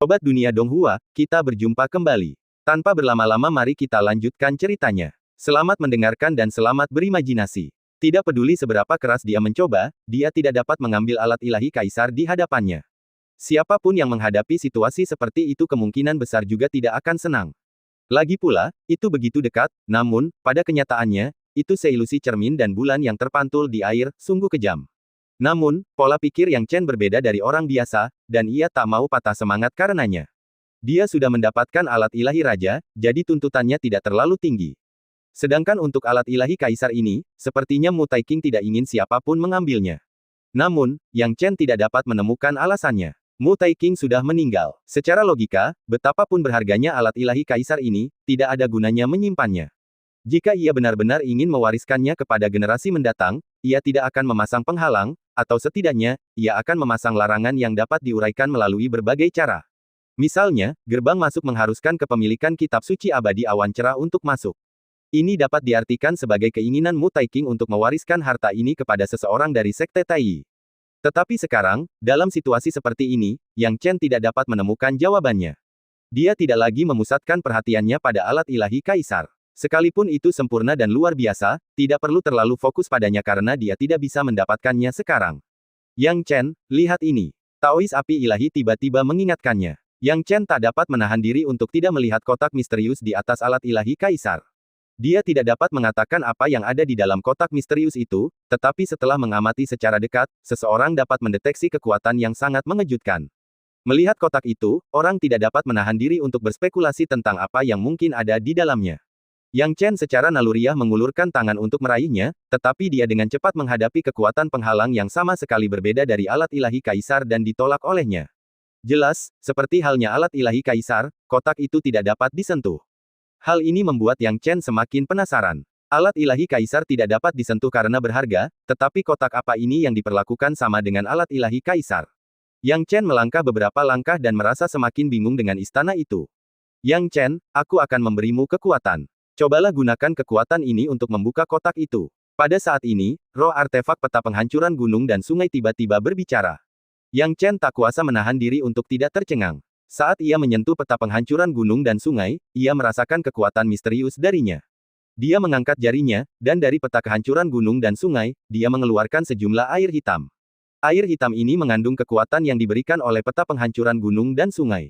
Sobat Dunia Donghua, kita berjumpa kembali. Tanpa berlama-lama mari kita lanjutkan ceritanya. Selamat mendengarkan dan selamat berimajinasi. Tidak peduli seberapa keras dia mencoba, dia tidak dapat mengambil alat ilahi kaisar di hadapannya. Siapapun yang menghadapi situasi seperti itu kemungkinan besar juga tidak akan senang. Lagi pula, itu begitu dekat, namun, pada kenyataannya, itu seilusi cermin dan bulan yang terpantul di air, sungguh kejam. Namun, pola pikir Yang Chen berbeda dari orang biasa, dan ia tak mau patah semangat karenanya. Dia sudah mendapatkan alat ilahi raja, jadi tuntutannya tidak terlalu tinggi. Sedangkan untuk alat ilahi kaisar ini, sepertinya Mu Taiking tidak ingin siapapun mengambilnya. Namun, Yang Chen tidak dapat menemukan alasannya. Mu Taiking sudah meninggal. Secara logika, betapapun berharganya alat ilahi kaisar ini, tidak ada gunanya menyimpannya. Jika ia benar-benar ingin mewariskannya kepada generasi mendatang, ia tidak akan memasang penghalang, atau setidaknya, ia akan memasang larangan yang dapat diuraikan melalui berbagai cara. Misalnya, gerbang masuk mengharuskan kepemilikan kitab suci abadi awan cerah untuk masuk. Ini dapat diartikan sebagai keinginan Mu Taiking untuk mewariskan harta ini kepada seseorang dari Sekte Taiyi. Tetapi sekarang, dalam situasi seperti ini, Yang Chen tidak dapat menemukan jawabannya. Dia tidak lagi memusatkan perhatiannya pada alat ilahi kaisar. Sekalipun itu sempurna dan luar biasa, tidak perlu terlalu fokus padanya karena dia tidak bisa mendapatkannya sekarang. Yang Chen, lihat ini. Taois api ilahi tiba-tiba mengingatkannya. Yang Chen tak dapat menahan diri untuk tidak melihat kotak misterius di atas alat ilahi kaisar. Dia tidak dapat mengatakan apa yang ada di dalam kotak misterius itu, tetapi setelah mengamati secara dekat, seseorang dapat mendeteksi kekuatan yang sangat mengejutkan. Melihat kotak itu, orang tidak dapat menahan diri untuk berspekulasi tentang apa yang mungkin ada di dalamnya. Yang Chen secara naluriah mengulurkan tangan untuk meraihnya, tetapi dia dengan cepat menghadapi kekuatan penghalang yang sama sekali berbeda dari alat ilahi kaisar dan ditolak olehnya. Jelas, seperti halnya alat ilahi kaisar, kotak itu tidak dapat disentuh. Hal ini membuat Yang Chen semakin penasaran. Alat ilahi kaisar tidak dapat disentuh karena berharga, tetapi kotak apa ini yang diperlakukan sama dengan alat ilahi kaisar? Yang Chen melangkah beberapa langkah dan merasa semakin bingung dengan istana itu. Yang Chen, aku akan memberimu kekuatan. Cobalah gunakan kekuatan ini untuk membuka kotak itu. Pada saat ini, roh artefak peta penghancuran gunung dan sungai tiba-tiba berbicara. Yang Chen tak kuasa menahan diri untuk tidak tercengang. Saat ia menyentuh peta penghancuran gunung dan sungai, ia merasakan kekuatan misterius darinya. Dia mengangkat jarinya, dan dari peta kehancuran gunung dan sungai, dia mengeluarkan sejumlah air hitam. Air hitam ini mengandung kekuatan yang diberikan oleh peta penghancuran gunung dan sungai.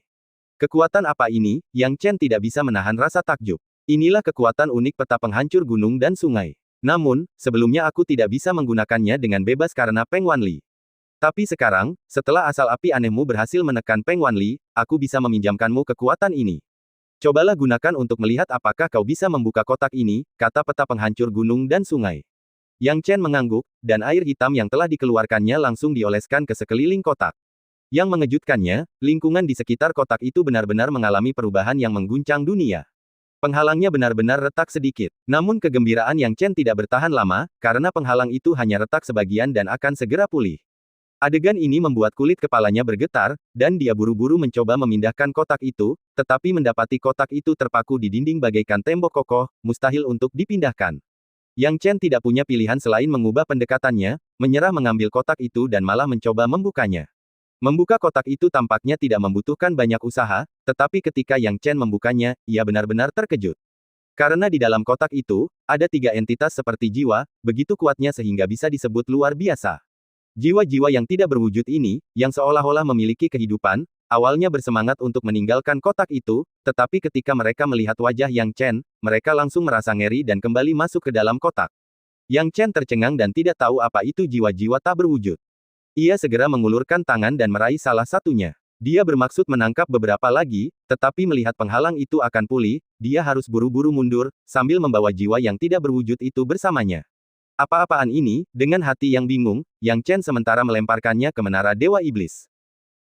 Kekuatan apa ini? Yang Chen tidak bisa menahan rasa takjub. Inilah kekuatan unik peta penghancur gunung dan sungai. Namun, sebelumnya aku tidak bisa menggunakannya dengan bebas karena Peng Wanli. Tapi sekarang, setelah asal api anehmu berhasil menekan Peng Wanli, aku bisa meminjamkanmu kekuatan ini. Cobalah gunakan untuk melihat apakah kau bisa membuka kotak ini, kata peta penghancur gunung dan sungai. Yang Chen mengangguk, dan air hitam yang telah dikeluarkannya langsung dioleskan ke sekeliling kotak. Yang mengejutkannya, lingkungan di sekitar kotak itu benar-benar mengalami perubahan yang mengguncang dunia. Penghalangnya benar-benar retak sedikit. Namun kegembiraan Yang Chen tidak bertahan lama, karena penghalang itu hanya retak sebagian dan akan segera pulih. Adegan ini membuat kulit kepalanya bergetar, dan dia buru-buru mencoba memindahkan kotak itu, tetapi mendapati kotak itu terpaku di dinding bagaikan tembok kokoh, mustahil untuk dipindahkan. Yang Chen tidak punya pilihan selain mengubah pendekatannya, menyerah mengambil kotak itu dan malah mencoba membukanya. Membuka kotak itu tampaknya tidak membutuhkan banyak usaha, tetapi ketika Yang Chen membukanya, ia benar-benar terkejut. Karena di dalam kotak itu, ada 3 entitas seperti jiwa, begitu kuatnya sehingga bisa disebut luar biasa. Jiwa-jiwa yang tidak berwujud ini, yang seolah-olah memiliki kehidupan, awalnya bersemangat untuk meninggalkan kotak itu, tetapi ketika mereka melihat wajah Yang Chen, mereka langsung merasa ngeri dan kembali masuk ke dalam kotak. Yang Chen tercengang dan tidak tahu apa itu jiwa-jiwa tak berwujud. Ia segera mengulurkan tangan dan meraih salah satunya. Dia bermaksud menangkap beberapa lagi, tetapi melihat penghalang itu akan pulih, dia harus buru-buru mundur, sambil membawa jiwa yang tidak berwujud itu bersamanya. Apa-apaan ini? Dengan hati yang bingung, Yang Chen sementara melemparkannya ke menara Dewa Iblis.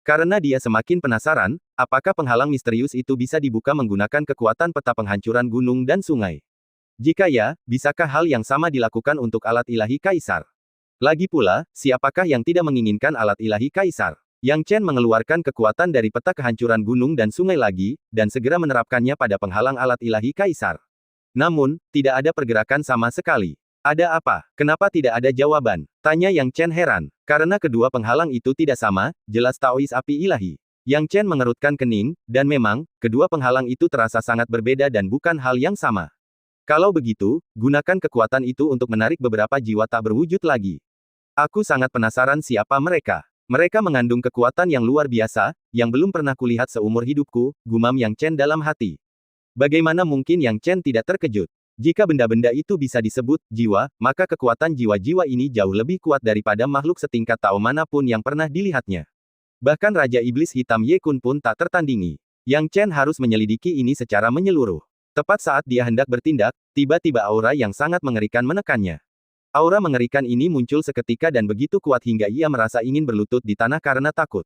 Karena dia semakin penasaran, apakah penghalang misterius itu bisa dibuka menggunakan kekuatan peta penghancuran gunung dan sungai. Jika ya, bisakah hal yang sama dilakukan untuk alat ilahi kaisar? Lagi pula, siapakah yang tidak menginginkan alat ilahi kaisar? Yang Chen mengeluarkan kekuatan dari peta kehancuran gunung dan sungai lagi, dan segera menerapkannya pada penghalang alat ilahi kaisar. Namun, tidak ada pergerakan sama sekali. Ada apa? Kenapa tidak ada jawaban? Tanya Yang Chen heran. Karena kedua penghalang itu tidak sama, jelas Taois api ilahi. Yang Chen mengerutkan kening, dan memang, kedua penghalang itu terasa sangat berbeda dan bukan hal yang sama. Kalau begitu, gunakan kekuatan itu untuk menarik beberapa jiwa tak berwujud lagi. Aku sangat penasaran siapa mereka. Mereka mengandung kekuatan yang luar biasa, yang belum pernah kulihat seumur hidupku, gumam Yang Chen dalam hati. Bagaimana mungkin Yang Chen tidak terkejut? Jika benda-benda itu bisa disebut jiwa, maka kekuatan jiwa-jiwa ini jauh lebih kuat daripada makhluk setingkat Tao manapun yang pernah dilihatnya. Bahkan Raja Iblis Hitam Ye Kun pun tak tertandingi. Yang Chen harus menyelidiki ini secara menyeluruh. Tepat saat dia hendak bertindak, tiba-tiba aura yang sangat mengerikan menekannya. Aura mengerikan ini muncul seketika dan begitu kuat hingga ia merasa ingin berlutut di tanah karena takut.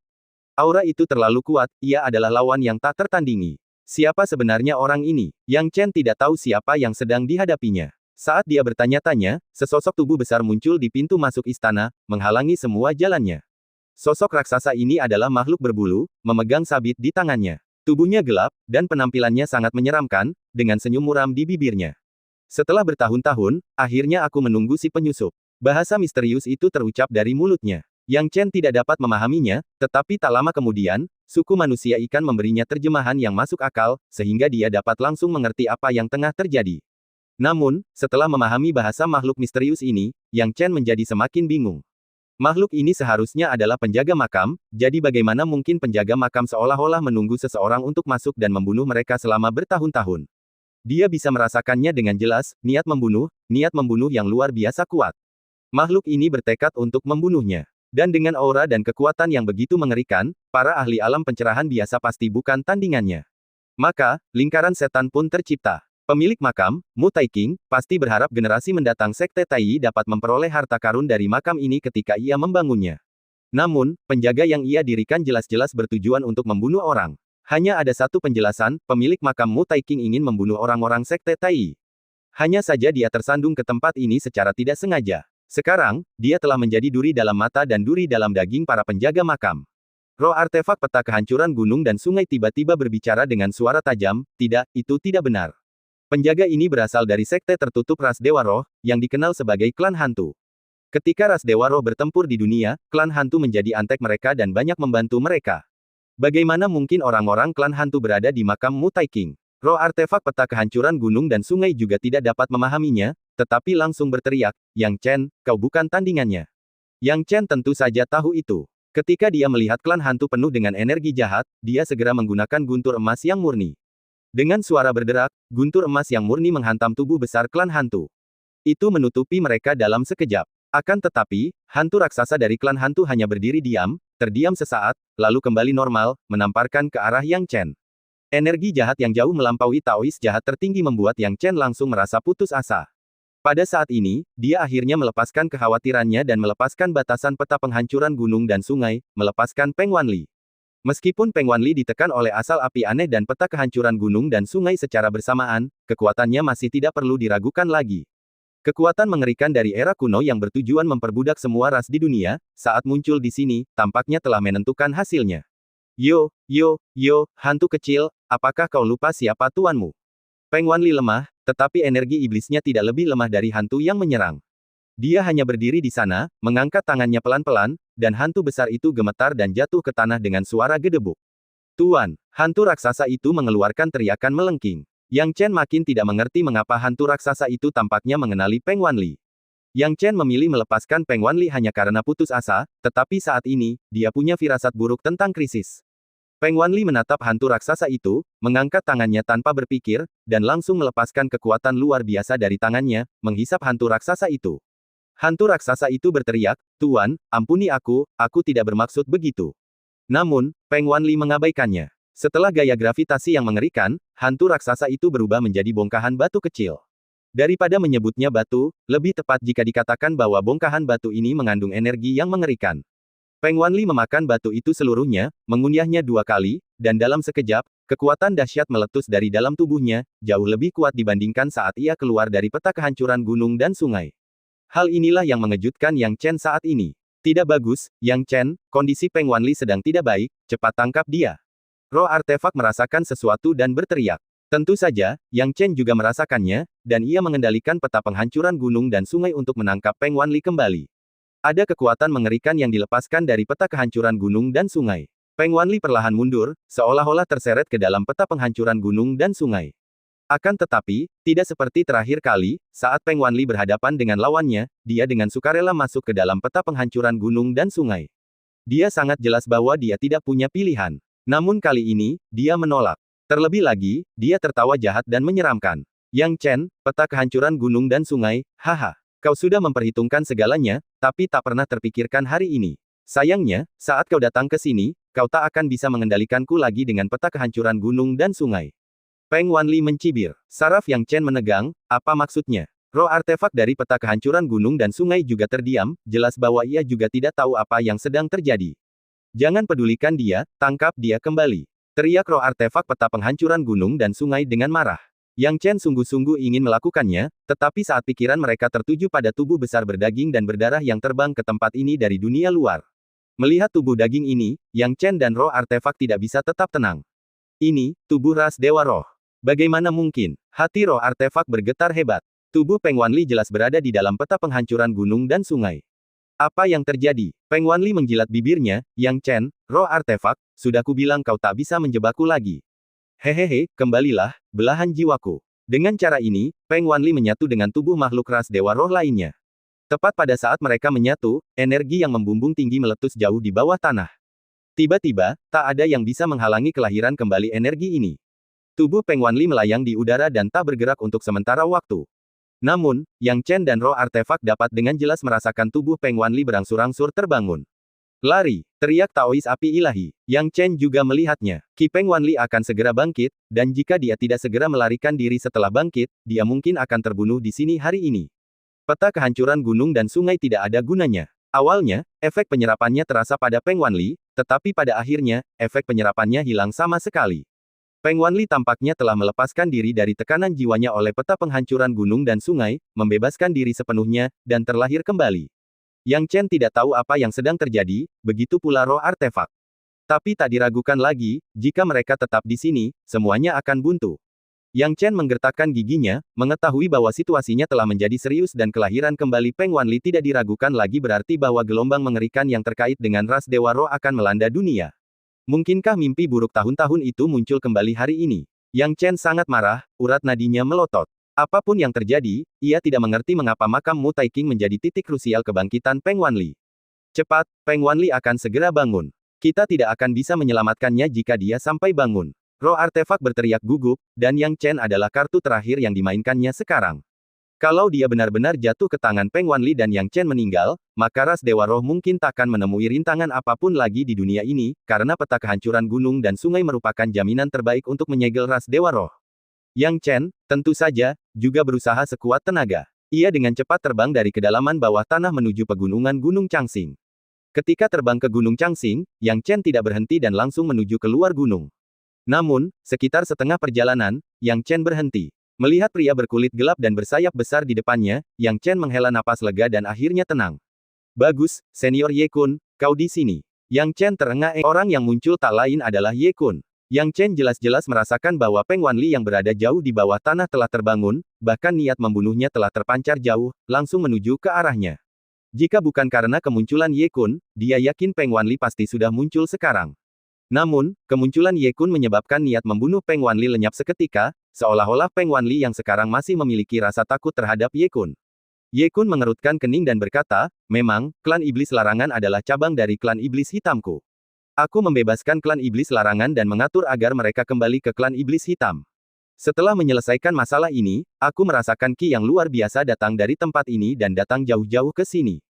Aura itu terlalu kuat, ia adalah lawan yang tak tertandingi. Siapa sebenarnya orang ini? Yang Chen tidak tahu siapa yang sedang dihadapinya. Saat dia bertanya-tanya, sesosok tubuh besar muncul di pintu masuk istana, menghalangi semua jalannya. Sosok raksasa ini adalah makhluk berbulu, memegang sabit di tangannya. Tubuhnya gelap, dan penampilannya sangat menyeramkan, dengan senyum muram di bibirnya. Setelah bertahun-tahun, akhirnya aku menunggu si penyusup. Bahasa misterius itu terucap dari mulutnya. Yang Chen tidak dapat memahaminya, tetapi tak lama kemudian, suku manusia ikan memberinya terjemahan yang masuk akal, sehingga dia dapat langsung mengerti apa yang tengah terjadi. Namun, setelah memahami bahasa makhluk misterius ini, Yang Chen menjadi semakin bingung. Makhluk ini seharusnya adalah penjaga makam, jadi bagaimana mungkin penjaga makam seolah-olah menunggu seseorang untuk masuk dan membunuh mereka selama bertahun-tahun. Dia bisa merasakannya dengan jelas, niat membunuh yang luar biasa kuat. Makhluk ini bertekad untuk membunuhnya. Dan dengan aura dan kekuatan yang begitu mengerikan, para ahli alam pencerahan biasa pasti bukan tandingannya. Maka, lingkaran setan pun tercipta. Pemilik makam, Mu Taiking, pasti berharap generasi mendatang Sekte Taiyi dapat memperoleh harta karun dari makam ini ketika ia membangunnya. Namun, penjaga yang ia dirikan jelas-jelas bertujuan untuk membunuh orang. Hanya ada satu penjelasan, pemilik makam Mu Taiking ingin membunuh orang-orang Sekte Taiyi. Hanya saja dia tersandung ke tempat ini secara tidak sengaja. Sekarang, dia telah menjadi duri dalam mata dan duri dalam daging para penjaga makam. Roh artefak peta kehancuran gunung dan sungai tiba-tiba berbicara dengan suara tajam, tidak, itu tidak benar. Penjaga ini berasal dari sekte tertutup ras Dewa Roh, yang dikenal sebagai klan hantu. Ketika ras Dewa Roh bertempur di dunia, klan hantu menjadi antek mereka dan banyak membantu mereka. Bagaimana mungkin orang-orang klan hantu berada di makam Mu Taiking? Roh artefak peta kehancuran gunung dan sungai juga tidak dapat memahaminya, tetapi langsung berteriak, Yang Chen, kau bukan tandingannya. Yang Chen tentu saja tahu itu. Ketika dia melihat klan hantu penuh dengan energi jahat, dia segera menggunakan guntur emas yang murni. Dengan suara berderak, guntur emas yang murni menghantam tubuh besar klan hantu. Itu menutupi mereka dalam sekejap. Akan tetapi, hantu raksasa dari klan hantu hanya berdiri diam, terdiam sesaat, lalu kembali normal, menamparkan ke arah Yang Chen. Energi jahat yang jauh melampaui Taois jahat tertinggi membuat Yang Chen langsung merasa putus asa. Pada saat ini, dia akhirnya melepaskan kekhawatirannya dan melepaskan batasan peta penghancuran gunung dan sungai, melepaskan Peng Wanli. Meskipun Peng Wanli ditekan oleh asal api aneh dan peta kehancuran gunung dan sungai secara bersamaan, kekuatannya masih tidak perlu diragukan lagi. Kekuatan mengerikan dari era kuno yang bertujuan memperbudak semua ras di dunia, saat muncul di sini, tampaknya telah menentukan hasilnya. Yo, hantu kecil, apakah kau lupa siapa tuanmu? Peng Wanli lemah, tetapi energi iblisnya tidak lebih lemah dari hantu yang menyerang. Dia hanya berdiri di sana, mengangkat tangannya pelan-pelan, dan hantu besar itu gemetar dan jatuh ke tanah dengan suara gedebuk. Tuan, hantu raksasa itu mengeluarkan teriakan melengking. Yang Chen makin tidak mengerti mengapa hantu raksasa itu tampaknya mengenali Peng Wanli. Yang Chen memilih melepaskan Peng Wanli hanya karena putus asa, tetapi saat ini, dia punya firasat buruk tentang krisis. Peng Wanli menatap hantu raksasa itu, mengangkat tangannya tanpa berpikir, dan langsung melepaskan kekuatan luar biasa dari tangannya, menghisap hantu raksasa itu. Hantu raksasa itu berteriak, Tuan, ampuni aku tidak bermaksud begitu. Namun, Peng Wanli mengabaikannya. Setelah gaya gravitasi yang mengerikan, hantu raksasa itu berubah menjadi bongkahan batu kecil. Daripada menyebutnya batu, lebih tepat jika dikatakan bahwa bongkahan batu ini mengandung energi yang mengerikan. Peng Wanli memakan batu itu seluruhnya, mengunyahnya 2 kali, dan dalam sekejap, kekuatan dahsyat meletus dari dalam tubuhnya, jauh lebih kuat dibandingkan saat ia keluar dari peta kehancuran gunung dan sungai. Hal inilah yang mengejutkan Yang Chen saat ini. Tidak bagus, Yang Chen, kondisi Peng Wanli sedang tidak baik, cepat tangkap dia. Roh artefak merasakan sesuatu dan berteriak. Tentu saja, Yang Chen juga merasakannya, dan ia mengendalikan peta penghancuran gunung dan sungai untuk menangkap Peng Wanli kembali. Ada kekuatan mengerikan yang dilepaskan dari peta kehancuran gunung dan sungai. Peng Wanli perlahan mundur, seolah-olah terseret ke dalam peta penghancuran gunung dan sungai. Akan tetapi, tidak seperti terakhir kali, saat Peng Wanli berhadapan dengan lawannya, dia dengan sukarela masuk ke dalam peta penghancuran gunung dan sungai. Dia sangat jelas bahwa dia tidak punya pilihan. Namun kali ini, dia menolak. Terlebih lagi, dia tertawa jahat dan menyeramkan. Yang Chen, peta kehancuran gunung dan sungai, haha. Kau sudah memperhitungkan segalanya, tapi tak pernah terpikirkan hari ini. Sayangnya, saat kau datang ke sini, kau tak akan bisa mengendalikanku lagi dengan peta kehancuran gunung dan sungai. Peng Wanli mencibir. Saraf Yang Chen menegang, apa maksudnya? Roh artefak dari peta kehancuran gunung dan sungai juga terdiam, jelas bahwa ia juga tidak tahu apa yang sedang terjadi. Jangan pedulikan dia, tangkap dia kembali. Teriak roh artefak peta penghancuran gunung dan sungai dengan marah. Yang Chen sungguh-sungguh ingin melakukannya, tetapi saat pikiran mereka tertuju pada tubuh besar berdaging dan berdarah yang terbang ke tempat ini dari dunia luar. Melihat tubuh daging ini, Yang Chen dan roh artefak tidak bisa tetap tenang. Ini, tubuh ras Dewa Roh. Bagaimana mungkin? Hati roh artefak bergetar hebat. Tubuh Peng Wanli jelas berada di dalam peta penghancuran gunung dan sungai. Apa yang terjadi? Peng Wanli menjilat bibirnya, Yang Chen, roh artefak, sudah kubilang kau tak bisa menjebakku lagi. Hehehe, kembalilah, belahan jiwaku. Dengan cara ini, Peng Wanli menyatu dengan tubuh makhluk ras Dewa Roh lainnya. Tepat pada saat mereka menyatu, energi yang membumbung tinggi meletus jauh di bawah tanah. Tiba-tiba, tak ada yang bisa menghalangi kelahiran kembali energi ini. Tubuh Peng Wanli melayang di udara dan tak bergerak untuk sementara waktu. Namun, Yang Chen dan roh artefak dapat dengan jelas merasakan tubuh Peng Wanli berangsur-angsur terbangun. Lari, teriak Taois api ilahi. Yang Chen juga melihatnya. Ki Peng Wanli akan segera bangkit, dan jika dia tidak segera melarikan diri setelah bangkit, dia mungkin akan terbunuh di sini hari ini. Peta kehancuran gunung dan sungai tidak ada gunanya. Awalnya, efek penyerapannya terasa pada Peng Wanli, tetapi pada akhirnya, efek penyerapannya hilang sama sekali. Peng Wanli tampaknya telah melepaskan diri dari tekanan jiwanya oleh peta penghancuran gunung dan sungai, membebaskan diri sepenuhnya, dan terlahir kembali. Yang Chen tidak tahu apa yang sedang terjadi, begitu pula roh artefak. Tapi tak diragukan lagi, jika mereka tetap di sini, semuanya akan buntu. Yang Chen menggertakkan giginya, mengetahui bahwa situasinya telah menjadi serius dan kelahiran kembali Peng Wanli tidak diragukan lagi berarti bahwa gelombang mengerikan yang terkait dengan ras Dewa Roh akan melanda dunia. Mungkinkah mimpi buruk tahun-tahun itu muncul kembali hari ini? Yang Chen sangat marah, urat nadinya melotot. Apapun yang terjadi, ia tidak mengerti mengapa makam Mu Taiking menjadi titik krusial kebangkitan Peng Wanli. Cepat, Peng Wanli akan segera bangun. Kita tidak akan bisa menyelamatkannya jika dia sampai bangun. Roh artefak berteriak gugup, dan Yang Chen adalah kartu terakhir yang dimainkannya sekarang. Kalau dia benar-benar jatuh ke tangan Peng Wanli dan Yang Chen meninggal, maka ras Dewa Roh mungkin takkan menemui rintangan apapun lagi di dunia ini, karena peta kehancuran gunung dan sungai merupakan jaminan terbaik untuk menyegel ras Dewa Roh. Yang Chen, tentu saja, juga berusaha sekuat tenaga. Ia dengan cepat terbang dari kedalaman bawah tanah menuju pegunungan Gunung Changxing. Ketika terbang ke Gunung Changxing, Yang Chen tidak berhenti dan langsung menuju keluar gunung. Namun, sekitar setengah perjalanan, Yang Chen berhenti. Melihat pria berkulit gelap dan bersayap besar di depannya, Yang Chen menghela napas lega dan akhirnya tenang. Bagus, Senior Ye Kun, kau di sini. Yang Chen terengah. Orang yang muncul tak lain adalah Ye Kun. Yang Chen jelas-jelas merasakan bahwa Peng Wanli yang berada jauh di bawah tanah telah terbangun, bahkan niat membunuhnya telah terpancar jauh, langsung menuju ke arahnya. Jika bukan karena kemunculan Ye Kun, dia yakin Peng Wanli pasti sudah muncul sekarang. Namun, kemunculan Ye Kun menyebabkan niat membunuh Peng Wanli lenyap seketika, seolah-olah Peng Wanli yang sekarang masih memiliki rasa takut terhadap Ye Kun. Ye Kun mengerutkan kening dan berkata, memang, klan iblis larangan adalah cabang dari klan iblis hitamku. Aku membebaskan klan iblis larangan dan mengatur agar mereka kembali ke klan iblis hitam. Setelah menyelesaikan masalah ini, aku merasakan ki yang luar biasa datang dari tempat ini dan datang jauh-jauh ke sini.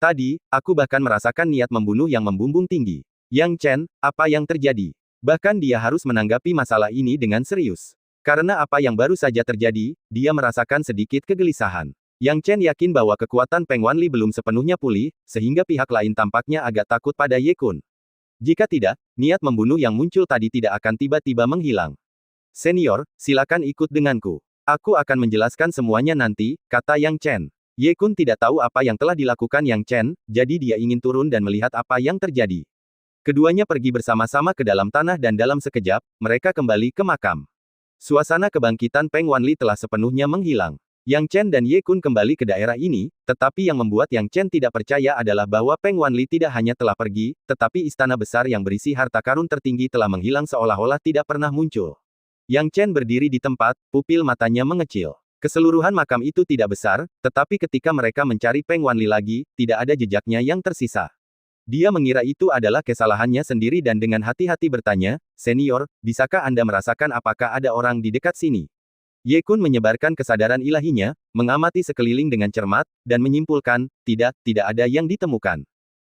Tadi, aku bahkan merasakan niat membunuh yang membumbung tinggi. Yang Chen, apa yang terjadi? Bahkan dia harus menanggapi masalah ini dengan serius. Karena apa yang baru saja terjadi, dia merasakan sedikit kegelisahan. Yang Chen yakin bahwa kekuatan Peng Wanli belum sepenuhnya pulih, sehingga pihak lain tampaknya agak takut pada Ye Kun. Jika tidak, niat membunuh yang muncul tadi tidak akan tiba-tiba menghilang. Senior, silakan ikut denganku. Aku akan menjelaskan semuanya nanti, kata Yang Chen. Ye Kun tidak tahu apa yang telah dilakukan Yang Chen, jadi dia ingin turun dan melihat apa yang terjadi. Keduanya pergi bersama-sama ke dalam tanah dan dalam sekejap, mereka kembali ke makam. Suasana kebangkitan Peng Wanli telah sepenuhnya menghilang. Yang Chen dan Ye Kun kembali ke daerah ini, tetapi yang membuat Yang Chen tidak percaya adalah bahwa Peng Wanli tidak hanya telah pergi, tetapi istana besar yang berisi harta karun tertinggi telah menghilang seolah-olah tidak pernah muncul. Yang Chen berdiri di tempat, pupil matanya mengecil. Keseluruhan makam itu tidak besar, tetapi ketika mereka mencari Peng Wanli lagi, tidak ada jejaknya yang tersisa. Dia mengira itu adalah kesalahannya sendiri dan dengan hati-hati bertanya, "Senior, bisakah Anda merasakan apakah ada orang di dekat sini?" Ye Kun menyebarkan kesadaran ilahinya, mengamati sekeliling dengan cermat, dan menyimpulkan, tidak ada yang ditemukan.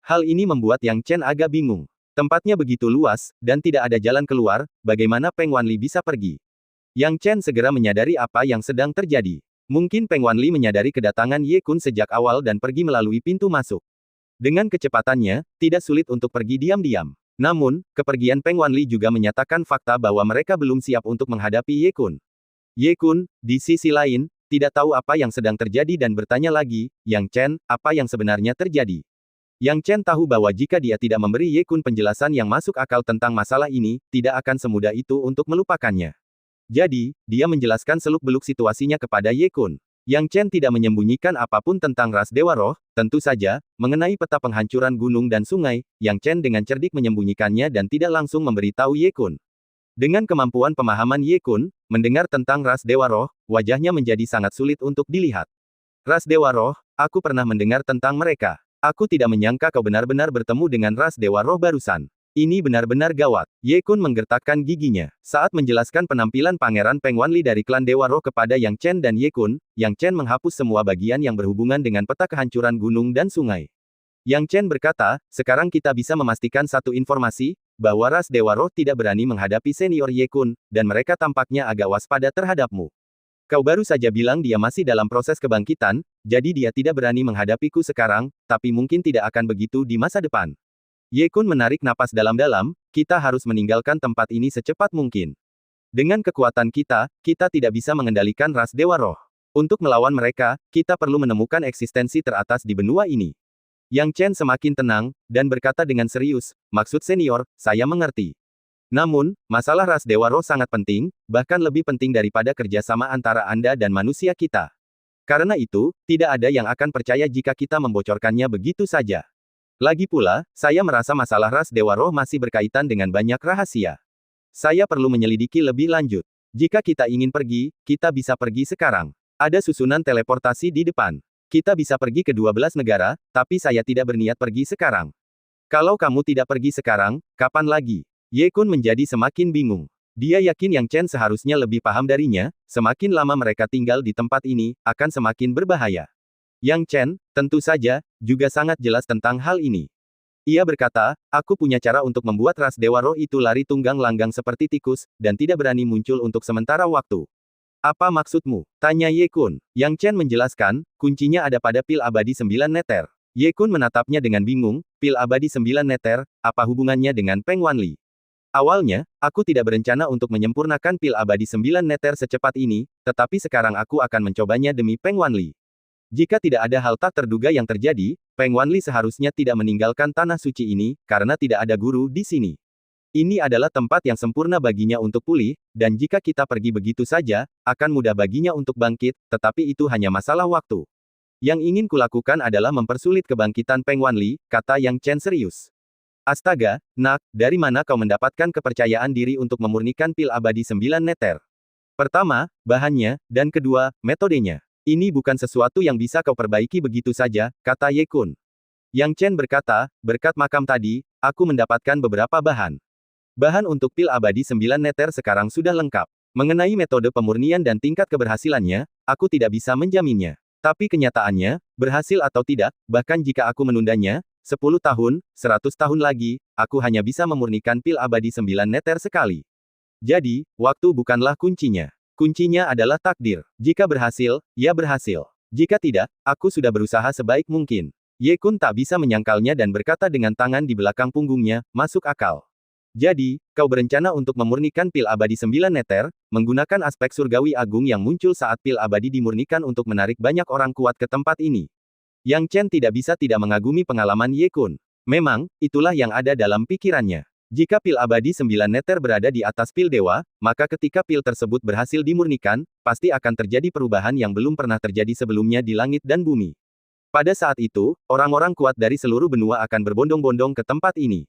Hal ini membuat Yang Chen agak bingung. Tempatnya begitu luas, dan tidak ada jalan keluar, bagaimana Peng Wanli bisa pergi? Yang Chen segera menyadari apa yang sedang terjadi. Mungkin Peng Wanli menyadari kedatangan Ye Kun sejak awal dan pergi melalui pintu masuk. Dengan kecepatannya, tidak sulit untuk pergi diam-diam. Namun, kepergian Peng Wanli juga menyatakan fakta bahwa mereka belum siap untuk menghadapi Ye Kun. Ye Kun, di sisi lain, tidak tahu apa yang sedang terjadi dan bertanya lagi, "Yang Chen, apa yang sebenarnya terjadi?" Yang Chen tahu bahwa jika dia tidak memberi Ye Kun penjelasan yang masuk akal tentang masalah ini, tidak akan semudah itu untuk melupakannya. Jadi, dia menjelaskan seluk-beluk situasinya kepada Ye Kun. Yang Chen tidak menyembunyikan apapun tentang ras Dewa Roh, tentu saja, mengenai peta penghancuran gunung dan sungai, Yang Chen dengan cerdik menyembunyikannya dan tidak langsung memberitahu Ye Kun. Dengan kemampuan pemahaman Ye Kun, mendengar tentang ras Dewa Roh, wajahnya menjadi sangat sulit untuk dilihat. Ras Dewa Roh, aku pernah mendengar tentang mereka. Aku tidak menyangka kau benar-benar bertemu dengan ras Dewa Roh barusan. Ini benar-benar gawat. Ye Kun menggertakkan giginya. Saat menjelaskan penampilan Pangeran Peng Wanli dari klan Dewa Roh kepada Yang Chen dan Ye Kun, Yang Chen menghapus semua bagian yang berhubungan dengan peta kehancuran gunung dan sungai. Yang Chen berkata, "Sekarang kita bisa memastikan satu informasi, bahwa ras Dewa Roh tidak berani menghadapi senior Ye Kun, dan mereka tampaknya agak waspada terhadapmu. Kau baru saja bilang dia masih dalam proses kebangkitan, jadi dia tidak berani menghadapiku sekarang, tapi mungkin tidak akan begitu di masa depan." Ye Kun menarik napas dalam-dalam, "Kita harus meninggalkan tempat ini secepat mungkin. Dengan kekuatan kita, kita tidak bisa mengendalikan ras Dewa Roh. Untuk melawan mereka, kita perlu menemukan eksistensi teratas di benua ini." Yang Chen semakin tenang, dan berkata dengan serius, "Maksud senior, saya mengerti. Namun, masalah ras Dewa Roh sangat penting, bahkan lebih penting daripada kerjasama antara Anda dan manusia kita. Karena itu, tidak ada yang akan percaya jika kita membocorkannya begitu saja. Lagi pula, saya merasa masalah ras Dewa Roh masih berkaitan dengan banyak rahasia. Saya perlu menyelidiki lebih lanjut. Jika kita ingin pergi, kita bisa pergi sekarang. Ada susunan teleportasi di depan. Kita bisa pergi ke 12 negara, tapi saya tidak berniat pergi sekarang. Kalau kamu tidak pergi sekarang, kapan lagi?" Ye Kun menjadi semakin bingung. Dia yakin Yang Chen seharusnya lebih paham darinya, semakin lama mereka tinggal di tempat ini, akan semakin berbahaya. Yang Chen, tentu saja, juga sangat jelas tentang hal ini. Ia berkata, "Aku punya cara untuk membuat ras Dewa Roh itu lari tunggang langgang seperti tikus, dan tidak berani muncul untuk sementara waktu." "Apa maksudmu?" tanya Ye Kun. Yang Chen menjelaskan, "Kuncinya ada pada pil abadi 9 neter." Ye Kun menatapnya dengan bingung, "Pil abadi 9 neter, apa hubungannya dengan Peng Wanli?" "Awalnya, aku tidak berencana untuk menyempurnakan pil abadi 9 neter secepat ini, tetapi sekarang aku akan mencobanya demi Peng Wanli. Jika tidak ada hal tak terduga yang terjadi, Peng Wanli seharusnya tidak meninggalkan tanah suci ini, karena tidak ada guru di sini. Ini adalah tempat yang sempurna baginya untuk pulih, dan jika kita pergi begitu saja, akan mudah baginya untuk bangkit, tetapi itu hanya masalah waktu. Yang ingin kulakukan adalah mempersulit kebangkitan Peng Wanli," kata Yang Chen serius. "Astaga, nak, dari mana kau mendapatkan kepercayaan diri untuk memurnikan pil abadi 9 neter? Pertama, bahannya, dan kedua, metodenya. Ini bukan sesuatu yang bisa kau perbaiki begitu saja," kata Ye Kun. Yang Chen berkata, "Berkat makam tadi, aku mendapatkan beberapa bahan. Bahan untuk pil abadi 9 neter sekarang sudah lengkap. Mengenai metode pemurnian dan tingkat keberhasilannya, aku tidak bisa menjaminnya. Tapi kenyataannya, berhasil atau tidak, bahkan jika aku menundanya, 10 tahun, 100 tahun lagi, aku hanya bisa memurnikan pil abadi 9 neter sekali. Jadi, waktu bukanlah kuncinya. Kuncinya adalah takdir. Jika berhasil, ya berhasil. Jika tidak, aku sudah berusaha sebaik mungkin." Ye Kun tak bisa menyangkalnya dan berkata dengan tangan di belakang punggungnya, "Masuk akal. Jadi, kau berencana untuk memurnikan pil abadi 9 neter, menggunakan aspek surgawi agung yang muncul saat pil abadi dimurnikan untuk menarik banyak orang kuat ke tempat ini." Yang Chen tidak bisa tidak mengagumi pengalaman Ye Kun. Memang, itulah yang ada dalam pikirannya. Jika pil abadi 9 neter berada di atas pil dewa, maka ketika pil tersebut berhasil dimurnikan, pasti akan terjadi perubahan yang belum pernah terjadi sebelumnya di langit dan bumi. Pada saat itu, orang-orang kuat dari seluruh benua akan berbondong-bondong ke tempat ini.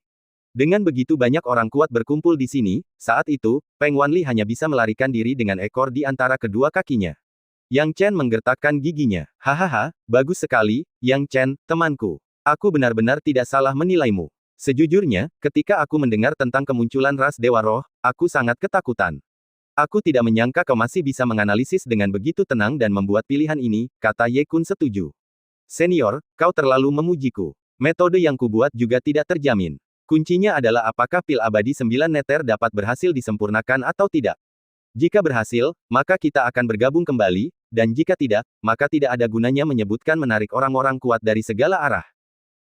Dengan begitu banyak orang kuat berkumpul di sini, saat itu, Peng Wanli hanya bisa melarikan diri dengan ekor di antara kedua kakinya. Yang Chen menggertakkan giginya. Hahaha, bagus sekali, Yang Chen, temanku. Aku benar-benar tidak salah menilaimu. Sejujurnya, ketika aku mendengar tentang kemunculan ras Dewa Roh, aku sangat ketakutan. Aku tidak menyangka kau masih bisa menganalisis dengan begitu tenang dan membuat pilihan ini, kata Ye Kun setuju. Senior, kau terlalu memujiku. Metode yang kubuat juga tidak terjamin. Kuncinya adalah apakah pil abadi 9 neter dapat berhasil disempurnakan atau tidak. Jika berhasil, maka kita akan bergabung kembali, dan jika tidak, maka tidak ada gunanya menyebutkan menarik orang-orang kuat dari segala arah.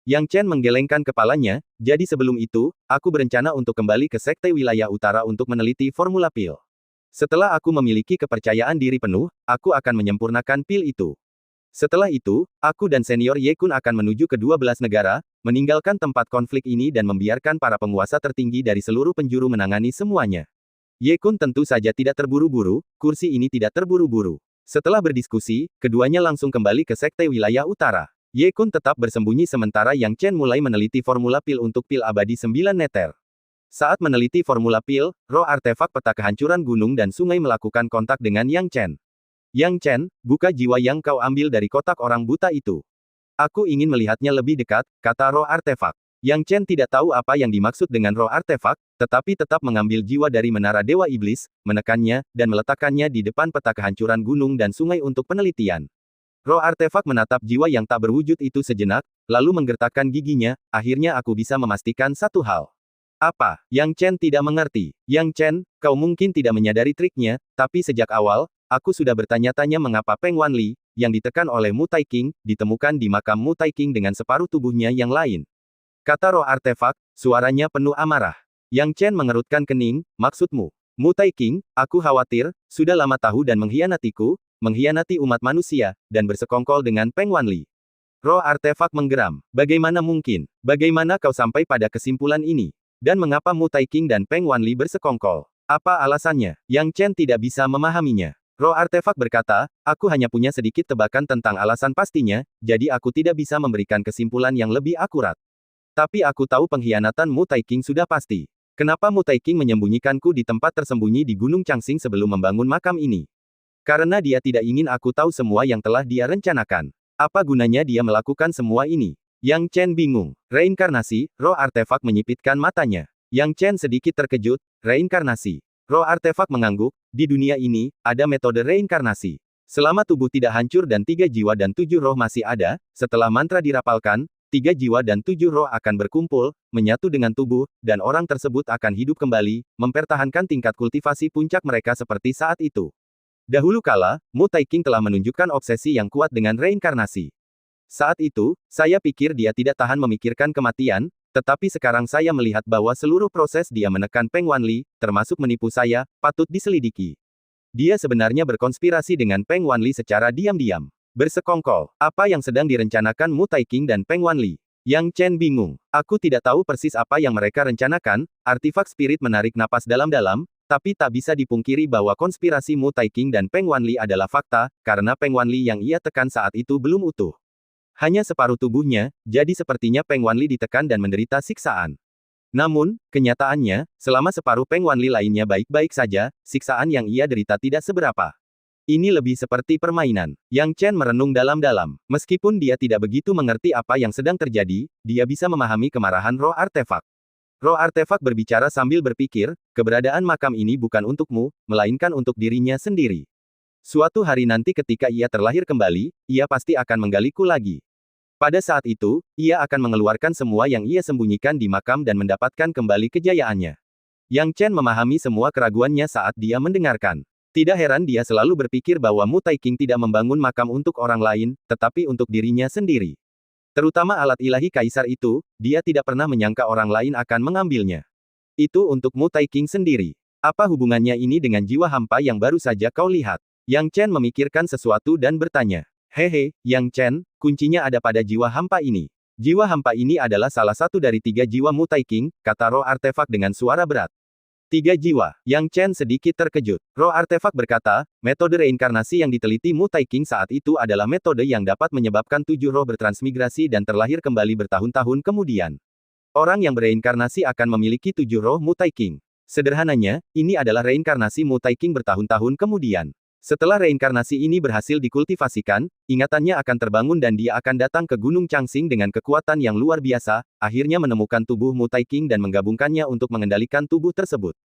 Yang Chen menggelengkan kepalanya, jadi sebelum itu, aku berencana untuk kembali ke Sekte Wilayah Utara untuk meneliti formula pil. Setelah aku memiliki kepercayaan diri penuh, aku akan menyempurnakan pil itu. Setelah itu, aku dan senior Ye Kun akan menuju ke 12 negara, meninggalkan tempat konflik ini dan membiarkan para penguasa tertinggi dari seluruh penjuru menangani semuanya. Ye Kun tentu saja tidak terburu-buru, kursi ini tidak terburu-buru. Setelah berdiskusi, keduanya langsung kembali ke Sekte Wilayah Utara. Ye Kun tetap bersembunyi sementara Yang Chen mulai meneliti formula pil untuk pil abadi 9 neter. Saat meneliti formula pil, roh artefak peta kehancuran gunung dan sungai melakukan kontak dengan Yang Chen. Yang Chen, buka jiwa yang kau ambil dari kotak orang buta itu. Aku ingin melihatnya lebih dekat, kata roh artefak. Yang Chen tidak tahu apa yang dimaksud dengan roh artefak, tetapi tetap mengambil jiwa dari menara Dewa Iblis, menekannya, dan meletakkannya di depan peta kehancuran gunung dan sungai untuk penelitian. Roh artefak menatap jiwa yang tak berwujud itu sejenak, lalu menggertakkan giginya, akhirnya aku bisa memastikan satu hal. Apa? Yang Chen tidak mengerti. Yang Chen, kau mungkin tidak menyadari triknya, tapi sejak awal, aku sudah bertanya-tanya mengapa Peng Wanli, yang ditekan oleh Mu Tai King, ditemukan di makam Mu Tai King dengan separuh tubuhnya yang lain. Kata roh artefak, suaranya penuh amarah. Yang Chen mengerutkan kening, maksudmu? Mu Tai King, aku khawatir, sudah lama tahu dan mengkhianatiku, mengkhianati umat manusia, dan bersekongkol dengan Peng Wanli. Roh artefak menggeram. Bagaimana mungkin? Bagaimana kau sampai pada kesimpulan ini? Dan mengapa Mu Tai King dan Peng Wanli bersekongkol? Apa alasannya? Yang Chen tidak bisa memahaminya. Roh artefak berkata, aku hanya punya sedikit tebakan tentang alasan pastinya, jadi aku tidak bisa memberikan kesimpulan yang lebih akurat. Tapi aku tahu pengkhianatan Mu Tai King sudah pasti. Kenapa Mu Tai King menyembunyikanku di tempat tersembunyi di Gunung Changsing sebelum membangun makam ini? Karena dia tidak ingin aku tahu semua yang telah dia rencanakan. Apa gunanya dia melakukan semua ini? Yang Chen bingung. Reinkarnasi, roh artefak menyipitkan matanya. Yang Chen sedikit terkejut, reinkarnasi. Roh artefak mengangguk, di dunia ini, ada metode reinkarnasi. Selama tubuh tidak hancur dan 3 jiwa dan 7 roh masih ada, setelah mantra dirapalkan, 3 jiwa dan 7 roh akan berkumpul, menyatu dengan tubuh, dan orang tersebut akan hidup kembali, mempertahankan tingkat kultivasi puncak mereka seperti saat itu. Dahulu kala, Mu Tai King telah menunjukkan obsesi yang kuat dengan reinkarnasi. Saat itu, saya pikir dia tidak tahan memikirkan kematian, tetapi sekarang saya melihat bahwa seluruh proses dia menekan Peng Wanli, termasuk menipu saya, patut diselidiki. Dia sebenarnya berkonspirasi dengan Peng Wanli secara diam-diam. Bersekongkol. Apa yang sedang direncanakan Mu Tai King dan Peng Wanli? Yang Chen bingung. Aku tidak tahu persis apa yang mereka rencanakan, artifak spirit menarik napas dalam-dalam, tapi tak bisa dipungkiri bahwa konspirasi Mu Tai King dan Peng Wanli adalah fakta, karena Peng Wanli yang ia tekan saat itu belum utuh. Hanya separuh tubuhnya, jadi sepertinya Peng Wanli ditekan dan menderita siksaan. Namun, kenyataannya, selama separuh Peng Wanli lainnya baik-baik saja, siksaan yang ia derita tidak seberapa. Ini lebih seperti permainan. Yang Chen merenung dalam-dalam. Meskipun dia tidak begitu mengerti apa yang sedang terjadi, dia bisa memahami kemarahan roh artefak. Roh artefak berbicara sambil berpikir, keberadaan makam ini bukan untukmu, melainkan untuk dirinya sendiri. Suatu hari nanti ketika ia terlahir kembali, ia pasti akan menggaliku lagi. Pada saat itu, ia akan mengeluarkan semua yang ia sembunyikan di makam dan mendapatkan kembali kejayaannya. Yang Chen memahami semua keraguannya saat dia mendengarkan. Tidak heran dia selalu berpikir bahwa Mu Tai King tidak membangun makam untuk orang lain, tetapi untuk dirinya sendiri. Terutama alat ilahi kaisar itu, dia tidak pernah menyangka orang lain akan mengambilnya. Itu untuk Mu Tai King sendiri. Apa hubungannya ini dengan jiwa hampa yang baru saja kau lihat? Yang Chen memikirkan sesuatu dan bertanya. Hehe, Yang Chen, kuncinya ada pada jiwa hampa ini. Jiwa hampa ini adalah salah satu dari 3 jiwa Mutai King, kata roh artefak dengan suara berat. 3 jiwa. Yang Chen sedikit terkejut. Roh artefak berkata, metode reinkarnasi yang diteliti Mutai King saat itu adalah metode yang dapat menyebabkan 7 roh bertransmigrasi dan terlahir kembali bertahun-tahun kemudian. Orang yang bereinkarnasi akan memiliki 7 roh Mutai King. Sederhananya, ini adalah reinkarnasi Mutai King bertahun-tahun kemudian. Setelah reinkarnasi ini berhasil dikultivasikan, ingatannya akan terbangun dan dia akan datang ke Gunung Changxing dengan kekuatan yang luar biasa, akhirnya menemukan tubuh Mutai King dan menggabungkannya untuk mengendalikan tubuh tersebut.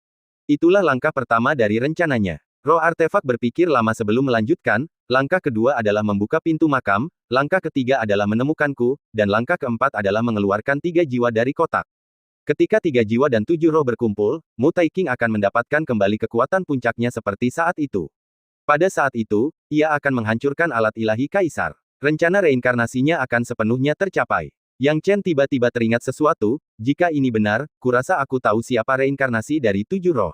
Itulah langkah pertama dari rencananya. Roh artefak berpikir lama sebelum melanjutkan, langkah kedua adalah membuka pintu makam, langkah ketiga adalah menemukanku, dan langkah keempat adalah mengeluarkan 3 jiwa dari kotak. Ketika 3 jiwa dan 7 roh berkumpul, Mutai King akan mendapatkan kembali kekuatan puncaknya seperti saat itu. Pada saat itu, ia akan menghancurkan alat ilahi kaisar. Rencana reinkarnasinya akan sepenuhnya tercapai. Yang Chen tiba-tiba teringat sesuatu, jika ini benar, kurasa aku tahu siapa reinkarnasi dari 7 roh.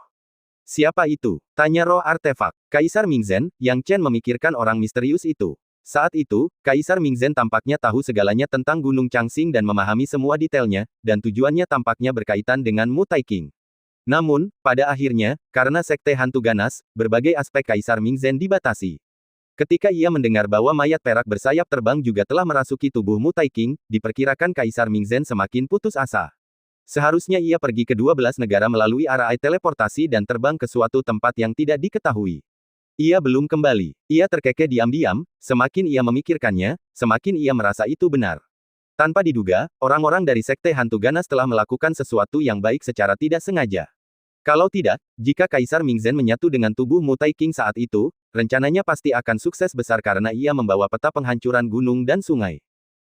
Siapa itu? Tanya roh artefak. Kaisar Mingzhen. Yang Chen memikirkan orang misterius itu. Saat itu, Kaisar Mingzhen tampaknya tahu segalanya tentang Gunung Changxing dan memahami semua detailnya, dan tujuannya tampaknya berkaitan dengan Mutai King. Namun, pada akhirnya, karena sekte hantu ganas, berbagai aspek Kaisar Mingzhen dibatasi. Ketika ia mendengar bahwa mayat perak bersayap terbang juga telah merasuki tubuh Mutai King, diperkirakan Kaisar Mingzhen semakin putus asa. Seharusnya ia pergi ke 12 negara melalui arah teleportasi dan terbang ke suatu tempat yang tidak diketahui. Ia belum kembali. Ia terkekeh diam-diam, semakin ia memikirkannya, semakin ia merasa itu benar. Tanpa diduga, orang-orang dari sekte hantu ganas telah melakukan sesuatu yang baik secara tidak sengaja. Kalau tidak, jika Kaisar Mingzhen menyatu dengan tubuh Mutai King saat itu, rencananya pasti akan sukses besar karena ia membawa peta penghancuran gunung dan sungai.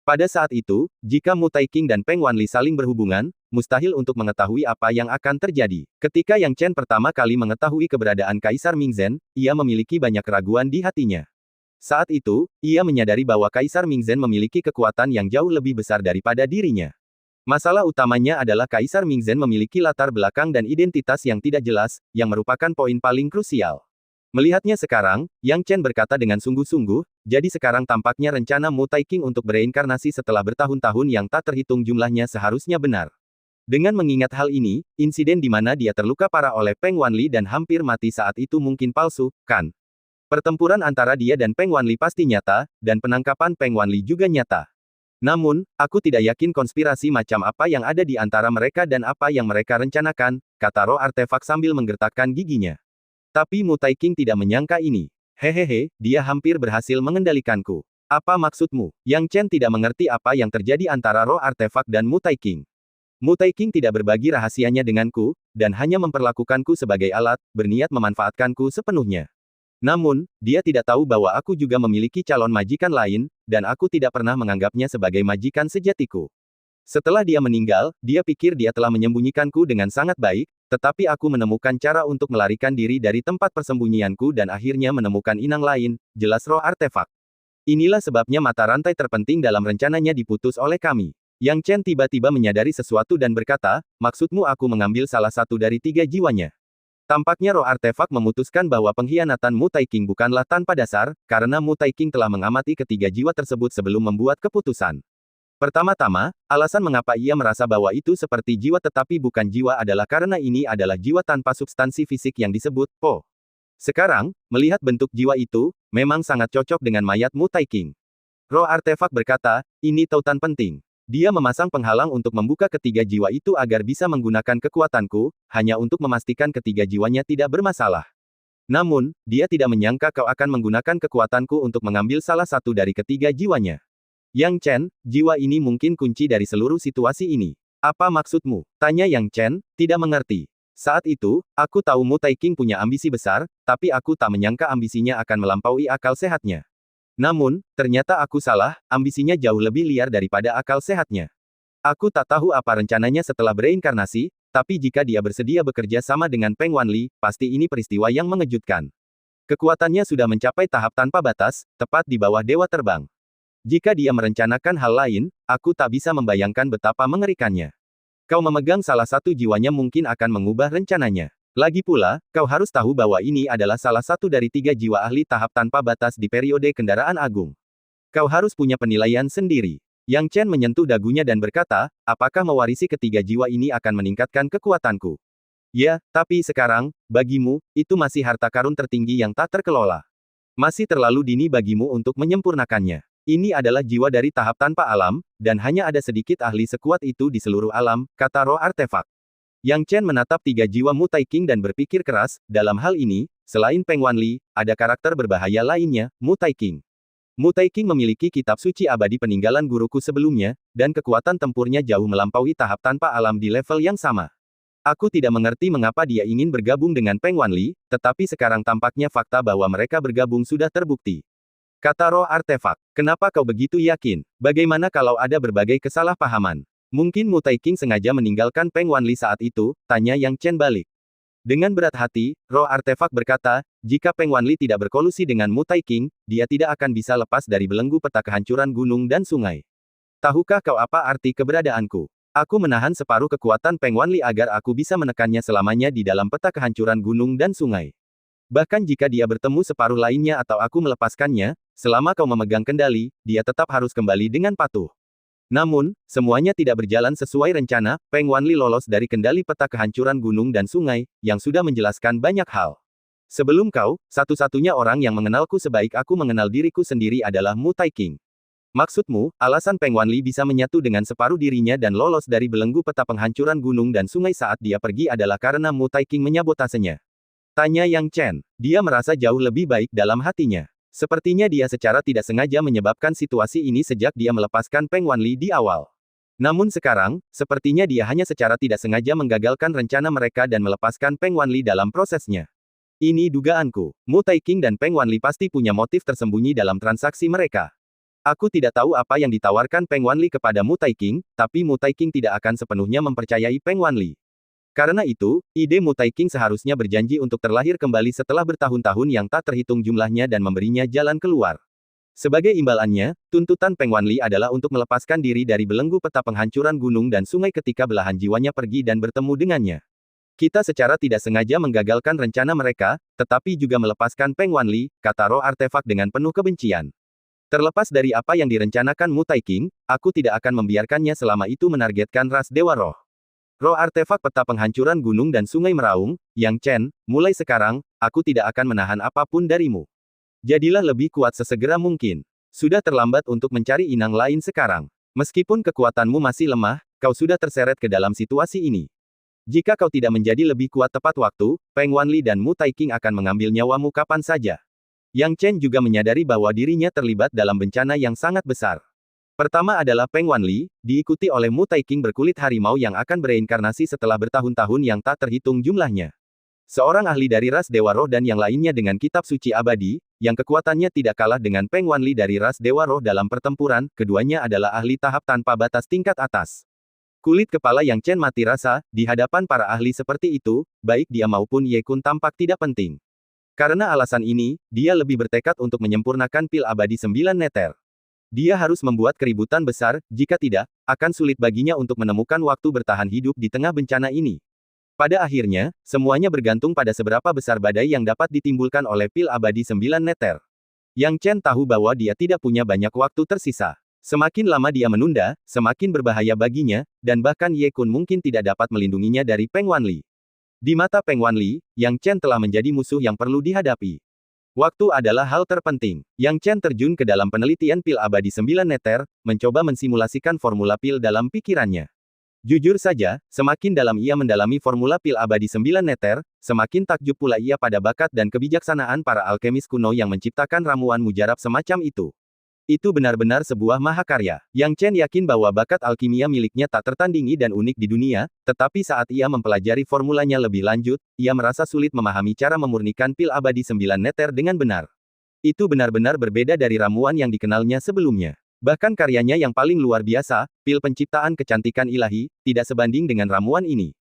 Pada saat itu, jika Mutai King dan Peng Wanli saling berhubungan, mustahil untuk mengetahui apa yang akan terjadi. Ketika Yang Chen pertama kali mengetahui keberadaan Kaisar Mingzhen, ia memiliki banyak keraguan di hatinya. Saat itu, ia menyadari bahwa Kaisar Mingzhen memiliki kekuatan yang jauh lebih besar daripada dirinya. Masalah utamanya adalah Kaisar Mingzhen memiliki latar belakang dan identitas yang tidak jelas, yang merupakan poin paling krusial. Melihatnya sekarang, Yang Chen berkata dengan sungguh-sungguh, jadi sekarang tampaknya rencana Mutai King untuk bereinkarnasi setelah bertahun-tahun yang tak terhitung jumlahnya seharusnya benar. Dengan mengingat hal ini, insiden di mana dia terluka parah oleh Peng Wanli dan hampir mati saat itu mungkin palsu, kan? Pertempuran antara dia dan Peng Wanli pasti nyata, dan penangkapan Peng Wanli juga nyata. Namun, aku tidak yakin konspirasi macam apa yang ada di antara mereka dan apa yang mereka rencanakan, kata roh artefak sambil menggertakkan giginya. Tapi Mutai King tidak menyangka ini. Hehehe, dia hampir berhasil mengendalikanku. Apa maksudmu? Yang Chen tidak mengerti apa yang terjadi antara roh artefak dan Mutai King. Mutai King tidak berbagi rahasianya denganku, dan hanya memperlakukanku sebagai alat, berniat memanfaatkanku sepenuhnya. Namun, dia tidak tahu bahwa aku juga memiliki calon majikan lain, dan aku tidak pernah menganggapnya sebagai majikan sejatiku. Setelah dia meninggal, dia pikir dia telah menyembunyikanku dengan sangat baik, tetapi aku menemukan cara untuk melarikan diri dari tempat persembunyianku dan akhirnya menemukan inang lain, jelas roh artefak. Inilah sebabnya mata rantai terpenting dalam rencananya diputus oleh kami. Yang Chen tiba-tiba menyadari sesuatu dan berkata, maksudmu aku mengambil salah satu dari 3 jiwanya. Tampaknya roh artefak memutuskan bahwa pengkhianatan Mutai King bukanlah tanpa dasar, karena Mutai King telah mengamati ketiga jiwa tersebut sebelum membuat keputusan. Pertama-tama, alasan mengapa ia merasa bahwa itu seperti jiwa tetapi bukan jiwa adalah karena ini adalah jiwa tanpa substansi fisik yang disebut Po. Sekarang, melihat bentuk jiwa itu, memang sangat cocok dengan mayat Mutai King. Roh artefak berkata, ini tautan penting. Dia memasang penghalang untuk membuka ketiga jiwa itu agar bisa menggunakan kekuatanku, hanya untuk memastikan ketiga jiwanya tidak bermasalah. Namun, dia tidak menyangka kau akan menggunakan kekuatanku untuk mengambil salah satu dari ketiga jiwanya. Yang Chen, jiwa ini mungkin kunci dari seluruh situasi ini. Apa maksudmu? Tanya Yang Chen, tidak mengerti. Saat itu, aku tahu Mutai King punya ambisi besar, tapi aku tak menyangka ambisinya akan melampaui akal sehatnya. Namun, ternyata aku salah, ambisinya jauh lebih liar daripada akal sehatnya. Aku tak tahu apa rencananya setelah bereinkarnasi, tapi jika dia bersedia bekerja sama dengan Peng Wanli, pasti ini peristiwa yang mengejutkan. Kekuatannya sudah mencapai tahap tanpa batas, tepat di bawah Dewa Terbang. Jika dia merencanakan hal lain, aku tak bisa membayangkan betapa mengerikannya. Kau memegang salah satu jiwanya mungkin akan mengubah rencananya. Lagi pula, kau harus tahu bahwa ini adalah salah satu dari 3 jiwa ahli tahap tanpa batas di periode kendaraan agung. Kau harus punya penilaian sendiri. Yang Chen menyentuh dagunya dan berkata, apakah mewarisi ketiga jiwa ini akan meningkatkan kekuatanku? Ya, tapi sekarang, bagimu, itu masih harta karun tertinggi yang tak terkelola. Masih terlalu dini bagimu untuk menyempurnakannya. Ini adalah jiwa dari tahap tanpa alam, dan hanya ada sedikit ahli sekuat itu di seluruh alam, kata roh artefak. Yang Chen menatap tiga jiwa Mutai King dan berpikir keras, dalam hal ini, selain Peng Wanli, ada karakter berbahaya lainnya, Mutai King. Mutai King memiliki kitab suci abadi peninggalan guruku sebelumnya, dan kekuatan tempurnya jauh melampaui tahap tanpa alam di level yang sama. Aku tidak mengerti mengapa dia ingin bergabung dengan Peng Wanli, tetapi sekarang tampaknya fakta bahwa mereka bergabung sudah terbukti. Kata roh artefak, kenapa kau begitu yakin? Bagaimana kalau ada berbagai kesalahpahaman? Mungkin Mutai King sengaja meninggalkan Peng Wanli saat itu, tanya Yang Chen balik. Dengan berat hati, roh artefak berkata, jika Peng Wanli tidak berkolusi dengan Mutai King, dia tidak akan bisa lepas dari belenggu peta kehancuran gunung dan sungai. Tahukah kau apa arti keberadaanku? Aku menahan separuh kekuatan Peng Wanli agar aku bisa menekannya selamanya di dalam peta kehancuran gunung dan sungai. Bahkan jika dia bertemu separuh lainnya atau aku melepaskannya, selama kau memegang kendali, dia tetap harus kembali dengan patuh. Namun, semuanya tidak berjalan sesuai rencana, Peng Wanli lolos dari kendali peta kehancuran gunung dan sungai, yang sudah menjelaskan banyak hal. Sebelum kau, satu-satunya orang yang mengenalku sebaik aku mengenal diriku sendiri adalah Mutai King. Maksudmu, alasan Peng Wanli bisa menyatu dengan separuh dirinya dan lolos dari belenggu peta penghancuran gunung dan sungai saat dia pergi adalah karena Mutai King menyabotasenya. Tanya Yang Chen. Dia merasa jauh lebih baik dalam hatinya. Sepertinya dia secara tidak sengaja menyebabkan situasi ini sejak dia melepaskan Peng Wanli di awal. Namun sekarang, sepertinya dia hanya secara tidak sengaja menggagalkan rencana mereka dan melepaskan Peng Wanli dalam prosesnya. Ini dugaanku. Mutai King dan Peng Wanli pasti punya motif tersembunyi dalam transaksi mereka. Aku tidak tahu apa yang ditawarkan Peng Wanli kepada Mutai King, tapi Mutai King tidak akan sepenuhnya mempercayai Peng Wanli. Karena itu, ide Mutai King seharusnya berjanji untuk terlahir kembali setelah bertahun-tahun yang tak terhitung jumlahnya dan memberinya jalan keluar. Sebagai imbalannya, tuntutan Peng Wanli adalah untuk melepaskan diri dari belenggu peta penghancuran gunung dan sungai ketika belahan jiwanya pergi dan bertemu dengannya. Kita secara tidak sengaja menggagalkan rencana mereka, tetapi juga melepaskan Peng Wanli, kata roh artefak dengan penuh kebencian. Terlepas dari apa yang direncanakan Mutai King, aku tidak akan membiarkannya selama itu menargetkan ras Dewa Roh. Roh artefak peta penghancuran gunung dan sungai meraung, Yang Chen, mulai sekarang, aku tidak akan menahan apapun darimu. Jadilah lebih kuat sesegera mungkin. Sudah terlambat untuk mencari inang lain sekarang. Meskipun kekuatanmu masih lemah, kau sudah terseret ke dalam situasi ini. Jika kau tidak menjadi lebih kuat tepat waktu, Peng Wanli dan Mutai King akan mengambil nyawamu kapan saja. Yang Chen juga menyadari bahwa dirinya terlibat dalam bencana yang sangat besar. Pertama adalah Peng Wanli, diikuti oleh Mutai King berkulit harimau yang akan bereinkarnasi setelah bertahun-tahun yang tak terhitung jumlahnya. Seorang ahli dari ras Dewa Roh dan yang lainnya dengan kitab suci abadi, yang kekuatannya tidak kalah dengan Peng Wanli dari ras Dewa Roh dalam pertempuran, keduanya adalah ahli tahap tanpa batas tingkat atas. Kulit kepala Yang Chen mati rasa, di hadapan para ahli seperti itu, baik dia maupun Ye Kun tampak tidak penting. Karena alasan ini, dia lebih bertekad untuk menyempurnakan pil abadi 9 neter. Dia harus membuat keributan besar, jika tidak, akan sulit baginya untuk menemukan waktu bertahan hidup di tengah bencana ini. Pada akhirnya, semuanya bergantung pada seberapa besar badai yang dapat ditimbulkan oleh pil abadi 9 neter. Yang Chen tahu bahwa dia tidak punya banyak waktu tersisa. Semakin lama dia menunda, semakin berbahaya baginya, dan bahkan Ye Kun mungkin tidak dapat melindunginya dari Peng Wanli. Di mata Peng Wanli, Yang Chen telah menjadi musuh yang perlu dihadapi. Waktu adalah hal terpenting. Yang Chen terjun ke dalam penelitian pil abadi 9 neter, mencoba mensimulasikan formula pil dalam pikirannya. Jujur saja, semakin dalam ia mendalami formula pil abadi 9 neter, semakin takjub pula ia pada bakat dan kebijaksanaan para alkemis kuno yang menciptakan ramuan mujarab semacam itu. Itu benar-benar sebuah mahakarya. Yang Chen yakin bahwa bakat alkimia miliknya tak tertandingi dan unik di dunia, tetapi saat ia mempelajari formulanya lebih lanjut, ia merasa sulit memahami cara memurnikan pil abadi 9 neter dengan benar. Itu benar-benar berbeda dari ramuan yang dikenalnya sebelumnya. Bahkan karyanya yang paling luar biasa, pil penciptaan kecantikan ilahi, tidak sebanding dengan ramuan ini.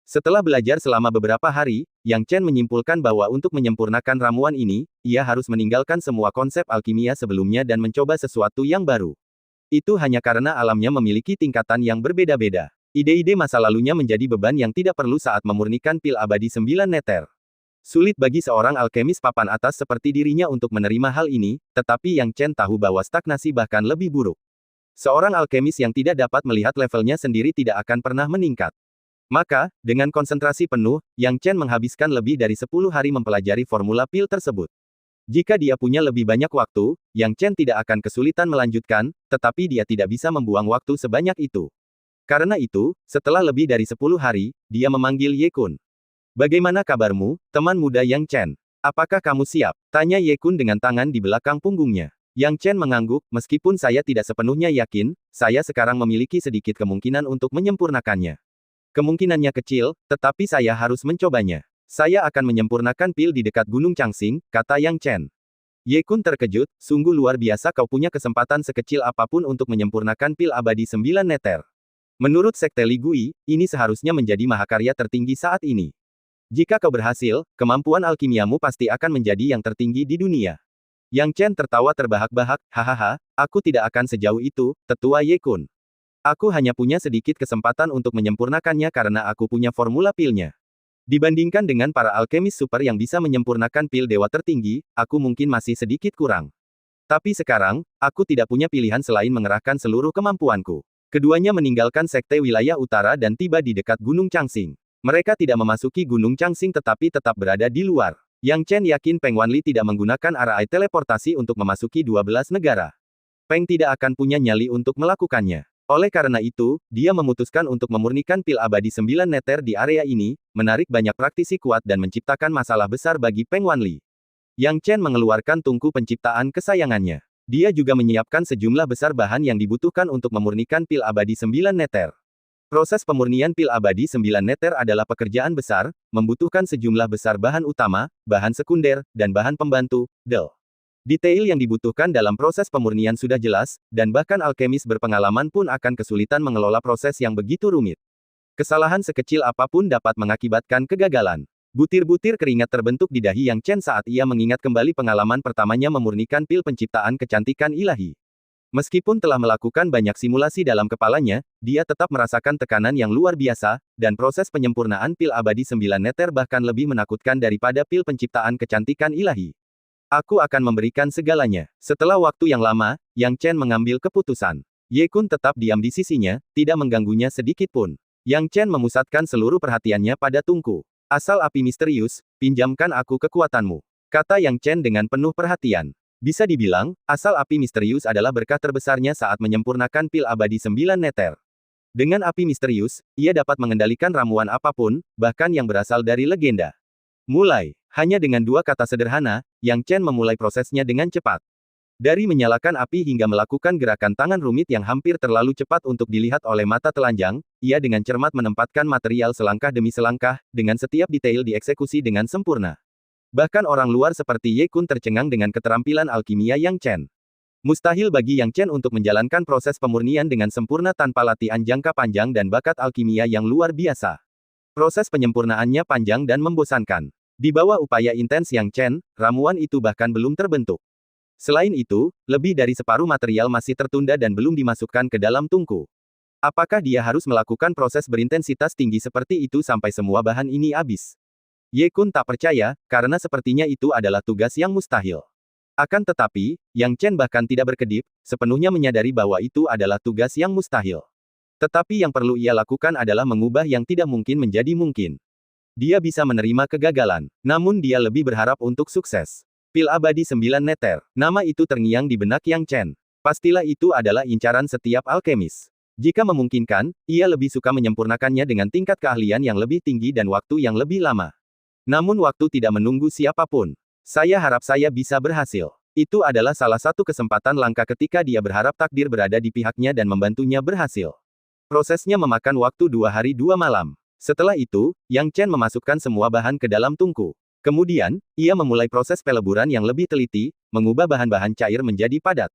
Setelah belajar selama beberapa hari, Yang Chen menyimpulkan bahwa untuk menyempurnakan ramuan ini, ia harus meninggalkan semua konsep alkimia sebelumnya dan mencoba sesuatu yang baru. Itu hanya karena alamnya memiliki tingkatan yang berbeda-beda. Ide-ide masa lalunya menjadi beban yang tidak perlu saat memurnikan pil abadi 9 neter. Sulit bagi seorang alkemis papan atas seperti dirinya untuk menerima hal ini, tetapi Yang Chen tahu bahwa stagnasi bahkan lebih buruk. Seorang alkemis yang tidak dapat melihat levelnya sendiri tidak akan pernah meningkat. Maka, dengan konsentrasi penuh, Yang Chen menghabiskan lebih dari 10 hari mempelajari formula pil tersebut. Jika dia punya lebih banyak waktu, Yang Chen tidak akan kesulitan melanjutkan, tetapi dia tidak bisa membuang waktu sebanyak itu. Karena itu, setelah lebih dari 10 hari, dia memanggil Ye Kun. Bagaimana kabarmu, teman muda Yang Chen? Apakah kamu siap? Tanya Ye Kun dengan tangan di belakang punggungnya. Yang Chen mengangguk, meskipun saya tidak sepenuhnya yakin, saya sekarang memiliki sedikit kemungkinan untuk menyempurnakannya. Kemungkinannya kecil, tetapi saya harus mencobanya. Saya akan menyempurnakan pil di dekat Gunung Changxing, kata Yang Chen. Ye Kun terkejut, sungguh luar biasa kau punya kesempatan sekecil apapun untuk menyempurnakan pil abadi 9 neter. Menurut Sekte Li Gui, ini seharusnya menjadi mahakarya tertinggi saat ini. Jika kau berhasil, kemampuan alkimiamu pasti akan menjadi yang tertinggi di dunia. Yang Chen tertawa terbahak-bahak, hahaha, aku tidak akan sejauh itu, tetua Ye Kun. Aku hanya punya sedikit kesempatan untuk menyempurnakannya karena aku punya formula pilnya. Dibandingkan dengan para alkemis super yang bisa menyempurnakan pil dewa tertinggi, aku mungkin masih sedikit kurang. Tapi sekarang, aku tidak punya pilihan selain mengerahkan seluruh kemampuanku. Keduanya meninggalkan sekte wilayah utara dan tiba di dekat Gunung Changxing. Mereka tidak memasuki Gunung Changxing tetapi tetap berada di luar. Yang Chen yakin Peng Wanli tidak menggunakan arah teleportasi untuk memasuki 12 negara. Peng tidak akan punya nyali untuk melakukannya. Oleh karena itu, dia memutuskan untuk memurnikan pil abadi 9 neter di area ini, menarik banyak praktisi kuat dan menciptakan masalah besar bagi Peng Wanli. Yang Chen mengeluarkan tungku penciptaan kesayangannya. Dia juga menyiapkan sejumlah besar bahan yang dibutuhkan untuk memurnikan pil abadi 9 neter. Proses pemurnian pil abadi 9 neter adalah pekerjaan besar, membutuhkan sejumlah besar bahan utama, bahan sekunder, dan bahan pembantu, del. Detail yang dibutuhkan dalam proses pemurnian sudah jelas, dan bahkan alkemis berpengalaman pun akan kesulitan mengelola proses yang begitu rumit. Kesalahan sekecil apapun dapat mengakibatkan kegagalan. Butir-butir keringat terbentuk di dahi Yang Chen saat ia mengingat kembali pengalaman pertamanya memurnikan pil penciptaan kecantikan ilahi. Meskipun telah melakukan banyak simulasi dalam kepalanya, dia tetap merasakan tekanan yang luar biasa, dan proses penyempurnaan pil abadi 9 neter bahkan lebih menakutkan daripada pil penciptaan kecantikan ilahi. Aku akan memberikan segalanya. Setelah waktu yang lama, Yang Chen mengambil keputusan. Ye Kun tetap diam di sisinya, tidak mengganggunya sedikit pun. Yang Chen memusatkan seluruh perhatiannya pada tungku. Asal api misterius, pinjamkan aku kekuatanmu. Kata Yang Chen dengan penuh perhatian. Bisa dibilang, asal api misterius adalah berkah terbesarnya saat menyempurnakan pil abadi 9 neter. Dengan api misterius, ia dapat mengendalikan ramuan apapun, bahkan yang berasal dari legenda. Mulai. Hanya dengan dua kata sederhana, Yang Chen memulai prosesnya dengan cepat. Dari menyalakan api hingga melakukan gerakan tangan rumit yang hampir terlalu cepat untuk dilihat oleh mata telanjang, ia dengan cermat menempatkan material selangkah demi selangkah, dengan setiap detail dieksekusi dengan sempurna. Bahkan orang luar seperti Ye Kun tercengang dengan keterampilan alkimia Yang Chen. Mustahil bagi Yang Chen untuk menjalankan proses pemurnian dengan sempurna tanpa latihan jangka panjang dan bakat alkimia yang luar biasa. Proses penyempurnaannya panjang dan membosankan. Di bawah upaya intens Yang Chen, ramuan itu bahkan belum terbentuk. Selain itu, lebih dari separuh material masih tertunda dan belum dimasukkan ke dalam tungku. Apakah dia harus melakukan proses berintensitas tinggi seperti itu sampai semua bahan ini habis? Ye Kun tak percaya, karena sepertinya itu adalah tugas yang mustahil. Akan tetapi, Yang Chen bahkan tidak berkedip, sepenuhnya menyadari bahwa itu adalah tugas yang mustahil. Tetapi yang perlu ia lakukan adalah mengubah yang tidak mungkin menjadi mungkin. Dia bisa menerima kegagalan, namun dia lebih berharap untuk sukses. Pil abadi 9 neter, nama itu terngiang di benak Yang Chen. Pastilah itu adalah incaran setiap alkemis. Jika memungkinkan, ia lebih suka menyempurnakannya dengan tingkat keahlian yang lebih tinggi dan waktu yang lebih lama. Namun waktu tidak menunggu siapapun. Saya harap saya bisa berhasil. Itu adalah salah satu kesempatan langka ketika dia berharap takdir berada di pihaknya dan membantunya berhasil. Prosesnya memakan waktu 2 hari 2 malam. Setelah itu, Yang Chen memasukkan semua bahan ke dalam tungku. Kemudian, ia memulai proses peleburan yang lebih teliti, mengubah bahan-bahan cair menjadi padat.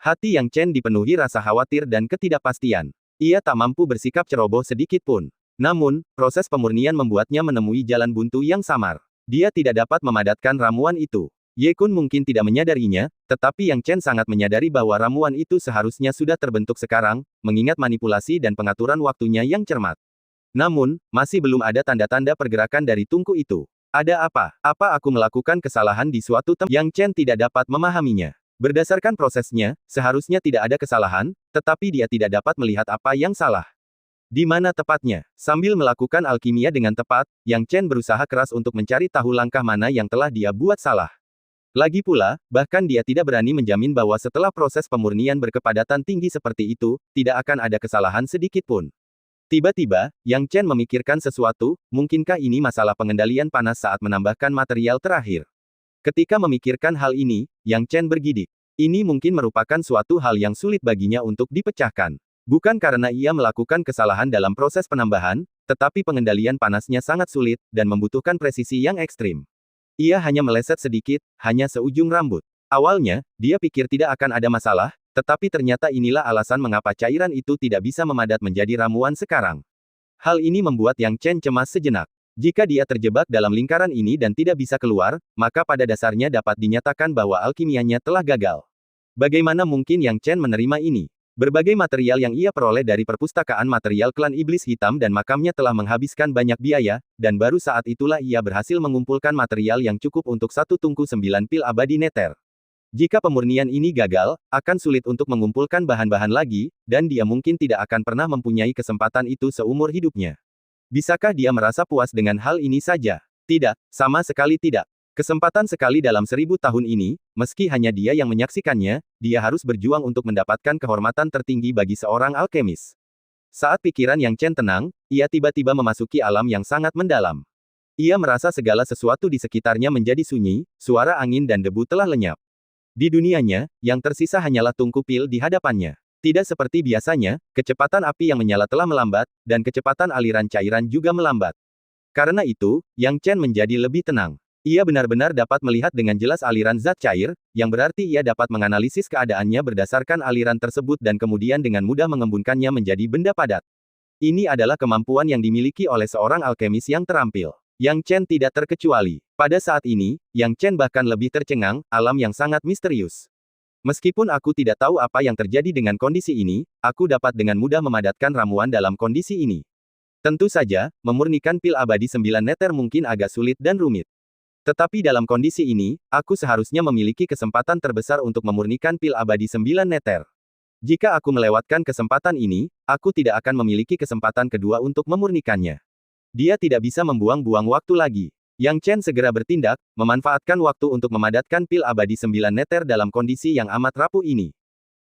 Hati Yang Chen dipenuhi rasa khawatir dan ketidakpastian. Ia tak mampu bersikap ceroboh sedikit pun. Namun, proses pemurnian membuatnya menemui jalan buntu yang samar. Dia tidak dapat memadatkan ramuan itu. Ye Kun mungkin tidak menyadarinya, tetapi Yang Chen sangat menyadari bahwa ramuan itu seharusnya sudah terbentuk sekarang, mengingat manipulasi dan pengaturan waktunya yang cermat. Namun, masih belum ada tanda-tanda pergerakan dari tungku itu. Ada apa? Apa aku melakukan kesalahan di suatu tempat? Yang Chen tidak dapat memahaminya. Berdasarkan prosesnya, seharusnya tidak ada kesalahan, tetapi dia tidak dapat melihat apa yang salah. Di mana tepatnya? Sambil melakukan alkimia dengan tepat, Yang Chen berusaha keras untuk mencari tahu langkah mana yang telah dia buat salah. Lagi pula, bahkan dia tidak berani menjamin bahwa setelah proses pemurnian berkepadatan tinggi seperti itu, tidak akan ada kesalahan sedikit pun. Tiba-tiba, Yang Chen memikirkan sesuatu, mungkinkah ini masalah pengendalian panas saat menambahkan material terakhir. Ketika memikirkan hal ini, Yang Chen bergidik. Ini mungkin merupakan suatu hal yang sulit baginya untuk dipecahkan. Bukan karena ia melakukan kesalahan dalam proses penambahan, tetapi pengendalian panasnya sangat sulit, dan membutuhkan presisi yang ekstrim. Ia hanya meleset sedikit, hanya seujung rambut. Awalnya, dia pikir tidak akan ada masalah, tetapi ternyata inilah alasan mengapa cairan itu tidak bisa memadat menjadi ramuan sekarang. Hal ini membuat Yang Chen cemas sejenak. Jika dia terjebak dalam lingkaran ini dan tidak bisa keluar, maka pada dasarnya dapat dinyatakan bahwa alkimianya telah gagal. Bagaimana mungkin Yang Chen menerima ini? Berbagai material yang ia peroleh dari perpustakaan material klan Iblis Hitam dan makamnya telah menghabiskan banyak biaya, dan baru saat itulah ia berhasil mengumpulkan material yang cukup untuk satu tungku 9 pil abadi neter. Jika pemurnian ini gagal, akan sulit untuk mengumpulkan bahan-bahan lagi, dan dia mungkin tidak akan pernah mempunyai kesempatan itu seumur hidupnya. Bisakah dia merasa puas dengan hal ini saja? Tidak, sama sekali tidak. Kesempatan sekali dalam 1000 tahun ini, meski hanya dia yang menyaksikannya, dia harus berjuang untuk mendapatkan kehormatan tertinggi bagi seorang alkemis. Saat pikiran Yang Chen tenang, ia tiba-tiba memasuki alam yang sangat mendalam. Ia merasa segala sesuatu di sekitarnya menjadi sunyi, suara angin dan debu telah lenyap. Di dunianya, yang tersisa hanyalah tungku pil di hadapannya. Tidak seperti biasanya, kecepatan api yang menyala telah melambat, dan kecepatan aliran cairan juga melambat. Karena itu, Yang Chen menjadi lebih tenang. Ia benar-benar dapat melihat dengan jelas aliran zat cair, yang berarti ia dapat menganalisis keadaannya berdasarkan aliran tersebut dan kemudian dengan mudah mengembunkannya menjadi benda padat. Ini adalah kemampuan yang dimiliki oleh seorang alkemis yang terampil. Yang Chen tidak terkecuali. Pada saat ini, Yang Chen bahkan lebih tercengang, alam yang sangat misterius. Meskipun aku tidak tahu apa yang terjadi dengan kondisi ini, aku dapat dengan mudah memadatkan ramuan dalam kondisi ini. Tentu saja, memurnikan pil abadi 9 neter mungkin agak sulit dan rumit. Tetapi dalam kondisi ini, aku seharusnya memiliki kesempatan terbesar untuk memurnikan pil abadi 9 neter. Jika aku melewatkan kesempatan ini, aku tidak akan memiliki kesempatan kedua untuk memurnikannya. Dia tidak bisa membuang-buang waktu lagi. Yang Chen segera bertindak, memanfaatkan waktu untuk memadatkan pil abadi 9 neter dalam kondisi yang amat rapuh ini.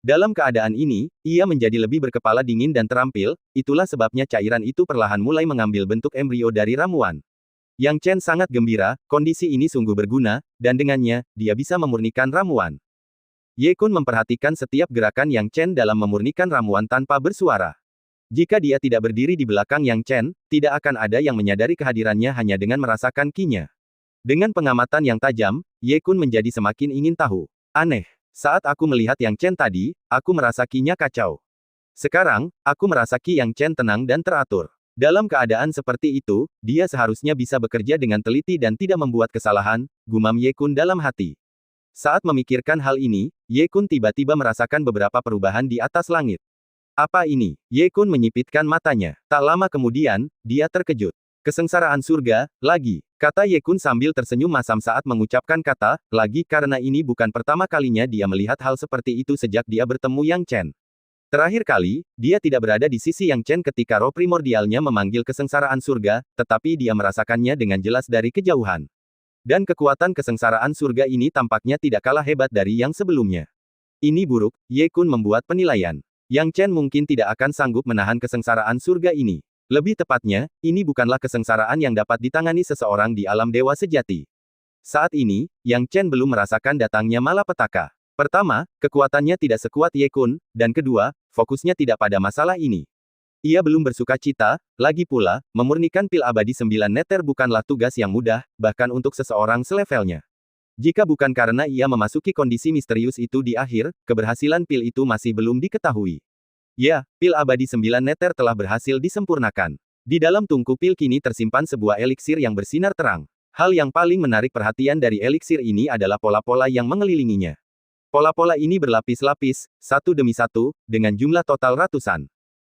Dalam keadaan ini, ia menjadi lebih berkepala dingin dan terampil, itulah sebabnya cairan itu perlahan mulai mengambil bentuk embrio dari ramuan. Yang Chen sangat gembira, kondisi ini sungguh berguna, dan dengannya, dia bisa memurnikan ramuan. Ye Kun memperhatikan setiap gerakan Yang Chen dalam memurnikan ramuan tanpa bersuara. Jika dia tidak berdiri di belakang Yang Chen, tidak akan ada yang menyadari kehadirannya hanya dengan merasakan ki-nya. Dengan pengamatan yang tajam, Ye Kun menjadi semakin ingin tahu. Aneh. Saat aku melihat Yang Chen tadi, aku merasa ki-nya kacau. Sekarang, aku merasa ki Yang Chen tenang dan teratur. Dalam keadaan seperti itu, dia seharusnya bisa bekerja dengan teliti dan tidak membuat kesalahan, gumam Ye Kun dalam hati. Saat memikirkan hal ini, Ye Kun tiba-tiba merasakan beberapa perubahan di atas langit. Apa ini? Ye Kun menyipitkan matanya. Tak lama kemudian, dia terkejut. Kesengsaraan surga, lagi. Kata Ye Kun sambil tersenyum masam saat mengucapkan kata, lagi karena ini bukan pertama kalinya dia melihat hal seperti itu sejak dia bertemu Yang Chen. Terakhir kali, dia tidak berada di sisi Yang Chen ketika roh primordialnya memanggil kesengsaraan surga, tetapi dia merasakannya dengan jelas dari kejauhan. Dan kekuatan kesengsaraan surga ini tampaknya tidak kalah hebat dari yang sebelumnya. Ini buruk, Ye Kun membuat penilaian. Yang Chen mungkin tidak akan sanggup menahan kesengsaraan surga ini. Lebih tepatnya, ini bukanlah kesengsaraan yang dapat ditangani seseorang di alam dewa sejati. Saat ini, Yang Chen belum merasakan datangnya malapetaka. Pertama, kekuatannya tidak sekuat Ye Kun, dan kedua, fokusnya tidak pada masalah ini. Ia belum bersuka cita, lagi pula, memurnikan pil abadi 9 neter bukanlah tugas yang mudah, bahkan untuk seseorang selevelnya. Jika bukan karena ia memasuki kondisi misterius itu di akhir, keberhasilan pil itu masih belum diketahui. Ya, pil abadi 9 neter telah berhasil disempurnakan. Di dalam tungku pil kini tersimpan sebuah eliksir yang bersinar terang. Hal yang paling menarik perhatian dari eliksir ini adalah pola-pola yang mengelilinginya. Pola-pola ini berlapis-lapis, satu demi satu, dengan jumlah total ratusan.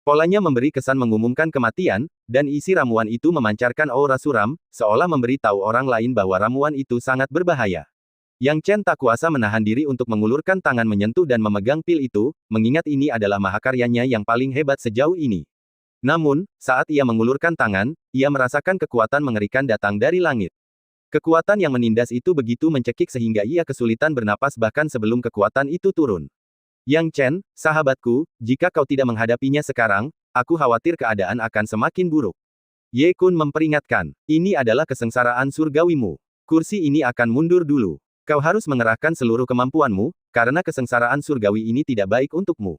Polanya memberi kesan mengumumkan kematian, dan isi ramuan itu memancarkan aura suram, seolah memberi tahu orang lain bahwa ramuan itu sangat berbahaya. Yang Chen tak kuasa menahan diri untuk mengulurkan tangan menyentuh dan memegang pil itu, mengingat ini adalah mahakaryanya yang paling hebat sejauh ini. Namun, saat ia mengulurkan tangan, ia merasakan kekuatan mengerikan datang dari langit. Kekuatan yang menindas itu begitu mencekik sehingga ia kesulitan bernapas bahkan sebelum kekuatan itu turun. Yang Chen, sahabatku, jika kau tidak menghadapinya sekarang, aku khawatir keadaan akan semakin buruk. Ye Kun memperingatkan, ini adalah kesengsaraan surgawimu. Kursi ini akan mundur dulu. Kau harus mengerahkan seluruh kemampuanmu, karena kesengsaraan surgawi ini tidak baik untukmu.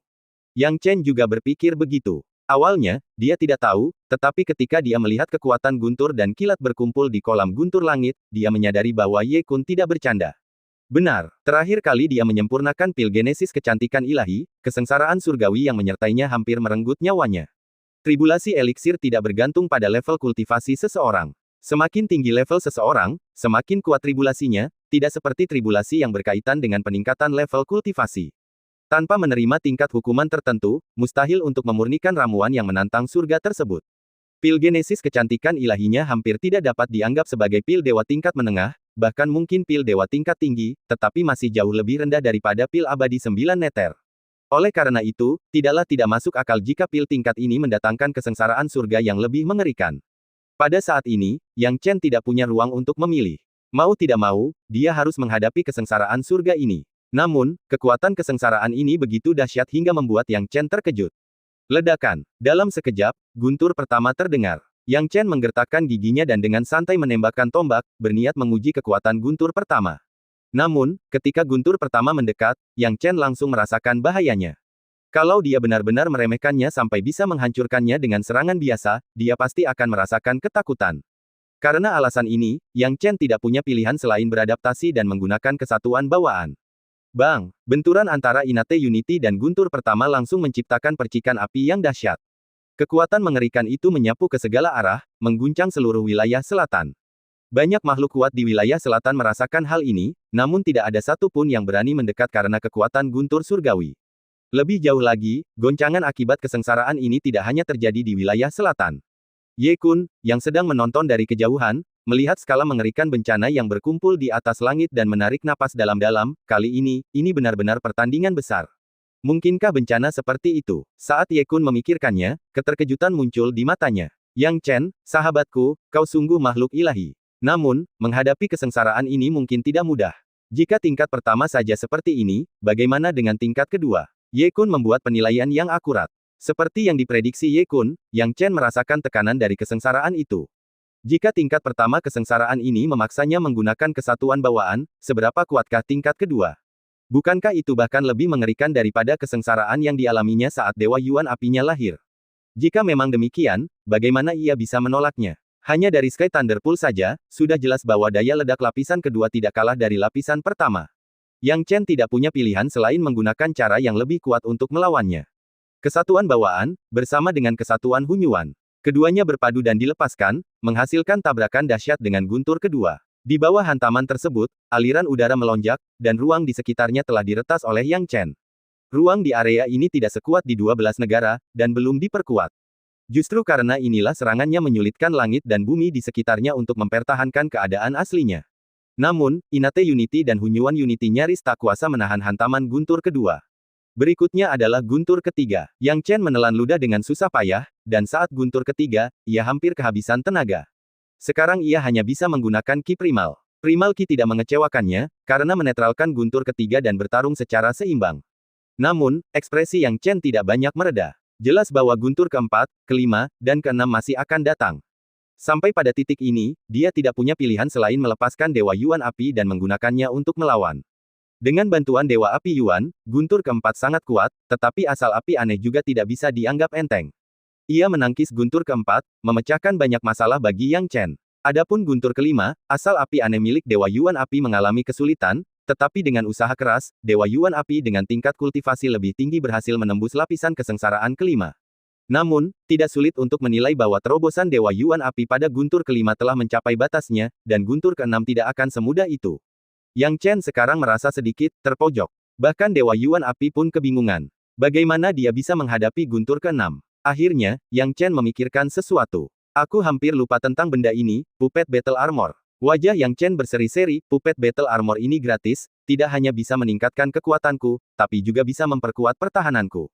Yang Chen juga berpikir begitu. Awalnya, dia tidak tahu, tetapi ketika dia melihat kekuatan guntur dan kilat berkumpul di kolam guntur langit, dia menyadari bahwa Ye Kun tidak bercanda. Benar, terakhir kali dia menyempurnakan pil genesis kecantikan ilahi, kesengsaraan surgawi yang menyertainya hampir merenggut nyawanya. Tribulasi eliksir tidak bergantung pada level kultivasi seseorang. Semakin tinggi level seseorang, semakin kuat tribulasinya, tidak seperti tribulasi yang berkaitan dengan peningkatan level kultivasi. Tanpa menerima tingkat hukuman tertentu, mustahil untuk memurnikan ramuan yang menantang surga tersebut. Pil genesis kecantikan ilahinya hampir tidak dapat dianggap sebagai pil dewa tingkat menengah, bahkan mungkin pil dewa tingkat tinggi, tetapi masih jauh lebih rendah daripada pil abadi 9 neter. Oleh karena itu, tidaklah tidak masuk akal jika pil tingkat ini mendatangkan kesengsaraan surga yang lebih mengerikan. Pada saat ini, Yang Chen tidak punya ruang untuk memilih. Mau tidak mau, dia harus menghadapi kesengsaraan surga ini. Namun, kekuatan kesengsaraan ini begitu dahsyat hingga membuat Yang Chen terkejut. Ledakan. Dalam sekejap, guntur pertama terdengar. Yang Chen menggertakkan giginya dan dengan santai menembakkan tombak, berniat menguji kekuatan guntur pertama. Namun, ketika guntur pertama mendekat, Yang Chen langsung merasakan bahayanya. Kalau dia benar-benar meremehkannya sampai bisa menghancurkannya dengan serangan biasa, dia pasti akan merasakan ketakutan. Karena alasan ini, Yang Chen tidak punya pilihan selain beradaptasi dan menggunakan kesatuan bawaan. Bang! Benturan antara Inate Unity dan guntur pertama langsung menciptakan percikan api yang dahsyat. Kekuatan mengerikan itu menyapu ke segala arah, mengguncang seluruh wilayah selatan. Banyak makhluk kuat di wilayah selatan merasakan hal ini, namun tidak ada satu pun yang berani mendekat karena kekuatan guntur surgawi. Lebih jauh lagi, goncangan akibat kesengsaraan ini tidak hanya terjadi di wilayah selatan. Ye Kun, yang sedang menonton dari kejauhan, melihat skala mengerikan bencana yang berkumpul di atas langit dan menarik napas dalam-dalam, kali ini benar-benar pertandingan besar. Mungkinkah bencana seperti itu? Saat Ye Kun memikirkannya, keterkejutan muncul di matanya. Yang Chen, sahabatku, kau sungguh makhluk ilahi. Namun, menghadapi kesengsaraan ini mungkin tidak mudah. Jika tingkat pertama saja seperti ini, bagaimana dengan tingkat kedua? Ye Kun membuat penilaian yang akurat. Seperti yang diprediksi Ye Kun, Yang Chen merasakan tekanan dari kesengsaraan itu. Jika tingkat pertama kesengsaraan ini memaksanya menggunakan kesatuan bawaan, seberapa kuatkah tingkat kedua? Bukankah itu bahkan lebih mengerikan daripada kesengsaraan yang dialaminya saat Dewa Yuan apinya lahir? Jika memang demikian, bagaimana ia bisa menolaknya? Hanya dari Sky Thunder Pool saja, sudah jelas bahwa daya ledak lapisan kedua tidak kalah dari lapisan pertama. Yang Chen tidak punya pilihan selain menggunakan cara yang lebih kuat untuk melawannya. Kesatuan bawaan, bersama dengan kesatuan Hunyuan. Keduanya berpadu dan dilepaskan, menghasilkan tabrakan dahsyat dengan guntur kedua. Di bawah hantaman tersebut, aliran udara melonjak, dan ruang di sekitarnya telah diretas oleh Yang Chen. Ruang di area ini tidak sekuat di 12 negara, dan belum diperkuat. Justru karena inilah serangannya menyulitkan langit dan bumi di sekitarnya untuk mempertahankan keadaan aslinya. Namun, Inate Unity dan Hunyuan Unity nyaris tak kuasa menahan hantaman guntur kedua. Berikutnya adalah guntur ketiga. Yang Chen menelan ludah dengan susah payah, dan saat guntur ketiga, ia hampir kehabisan tenaga. Sekarang ia hanya bisa menggunakan Ki Primal. Primal Ki tidak mengecewakannya, karena menetralkan guntur ketiga dan bertarung secara seimbang. Namun, ekspresi Yang Chen tidak banyak mereda. Jelas bahwa guntur keempat, kelima, dan keenam masih akan datang. Sampai pada titik ini, dia tidak punya pilihan selain melepaskan Dewa Yuan Api dan menggunakannya untuk melawan. Dengan bantuan Dewa Api Yuan, guntur keempat sangat kuat, tetapi asal api aneh juga tidak bisa dianggap enteng. Ia menangkis guntur keempat, memecahkan banyak masalah bagi Yang Chen. Adapun guntur kelima, asal api aneh milik Dewa Yuan Api mengalami kesulitan, tetapi dengan usaha keras, Dewa Yuan Api dengan tingkat kultivasi lebih tinggi berhasil menembus lapisan kesengsaraan kelima. Namun, tidak sulit untuk menilai bahwa terobosan Dewa Yuan Api pada guntur kelima telah mencapai batasnya, dan guntur keenam tidak akan semudah itu. Yang Chen sekarang merasa sedikit terpojok. Bahkan Dewa Yuan Api pun kebingungan. Bagaimana dia bisa menghadapi guntur keenam? Akhirnya, Yang Chen memikirkan sesuatu. Aku hampir lupa tentang benda ini, Puppet Battle Armor. Wajah Yang Chen berseri-seri, puppet battle armor ini gratis, tidak hanya bisa meningkatkan kekuatanku, tapi juga bisa memperkuat pertahananku.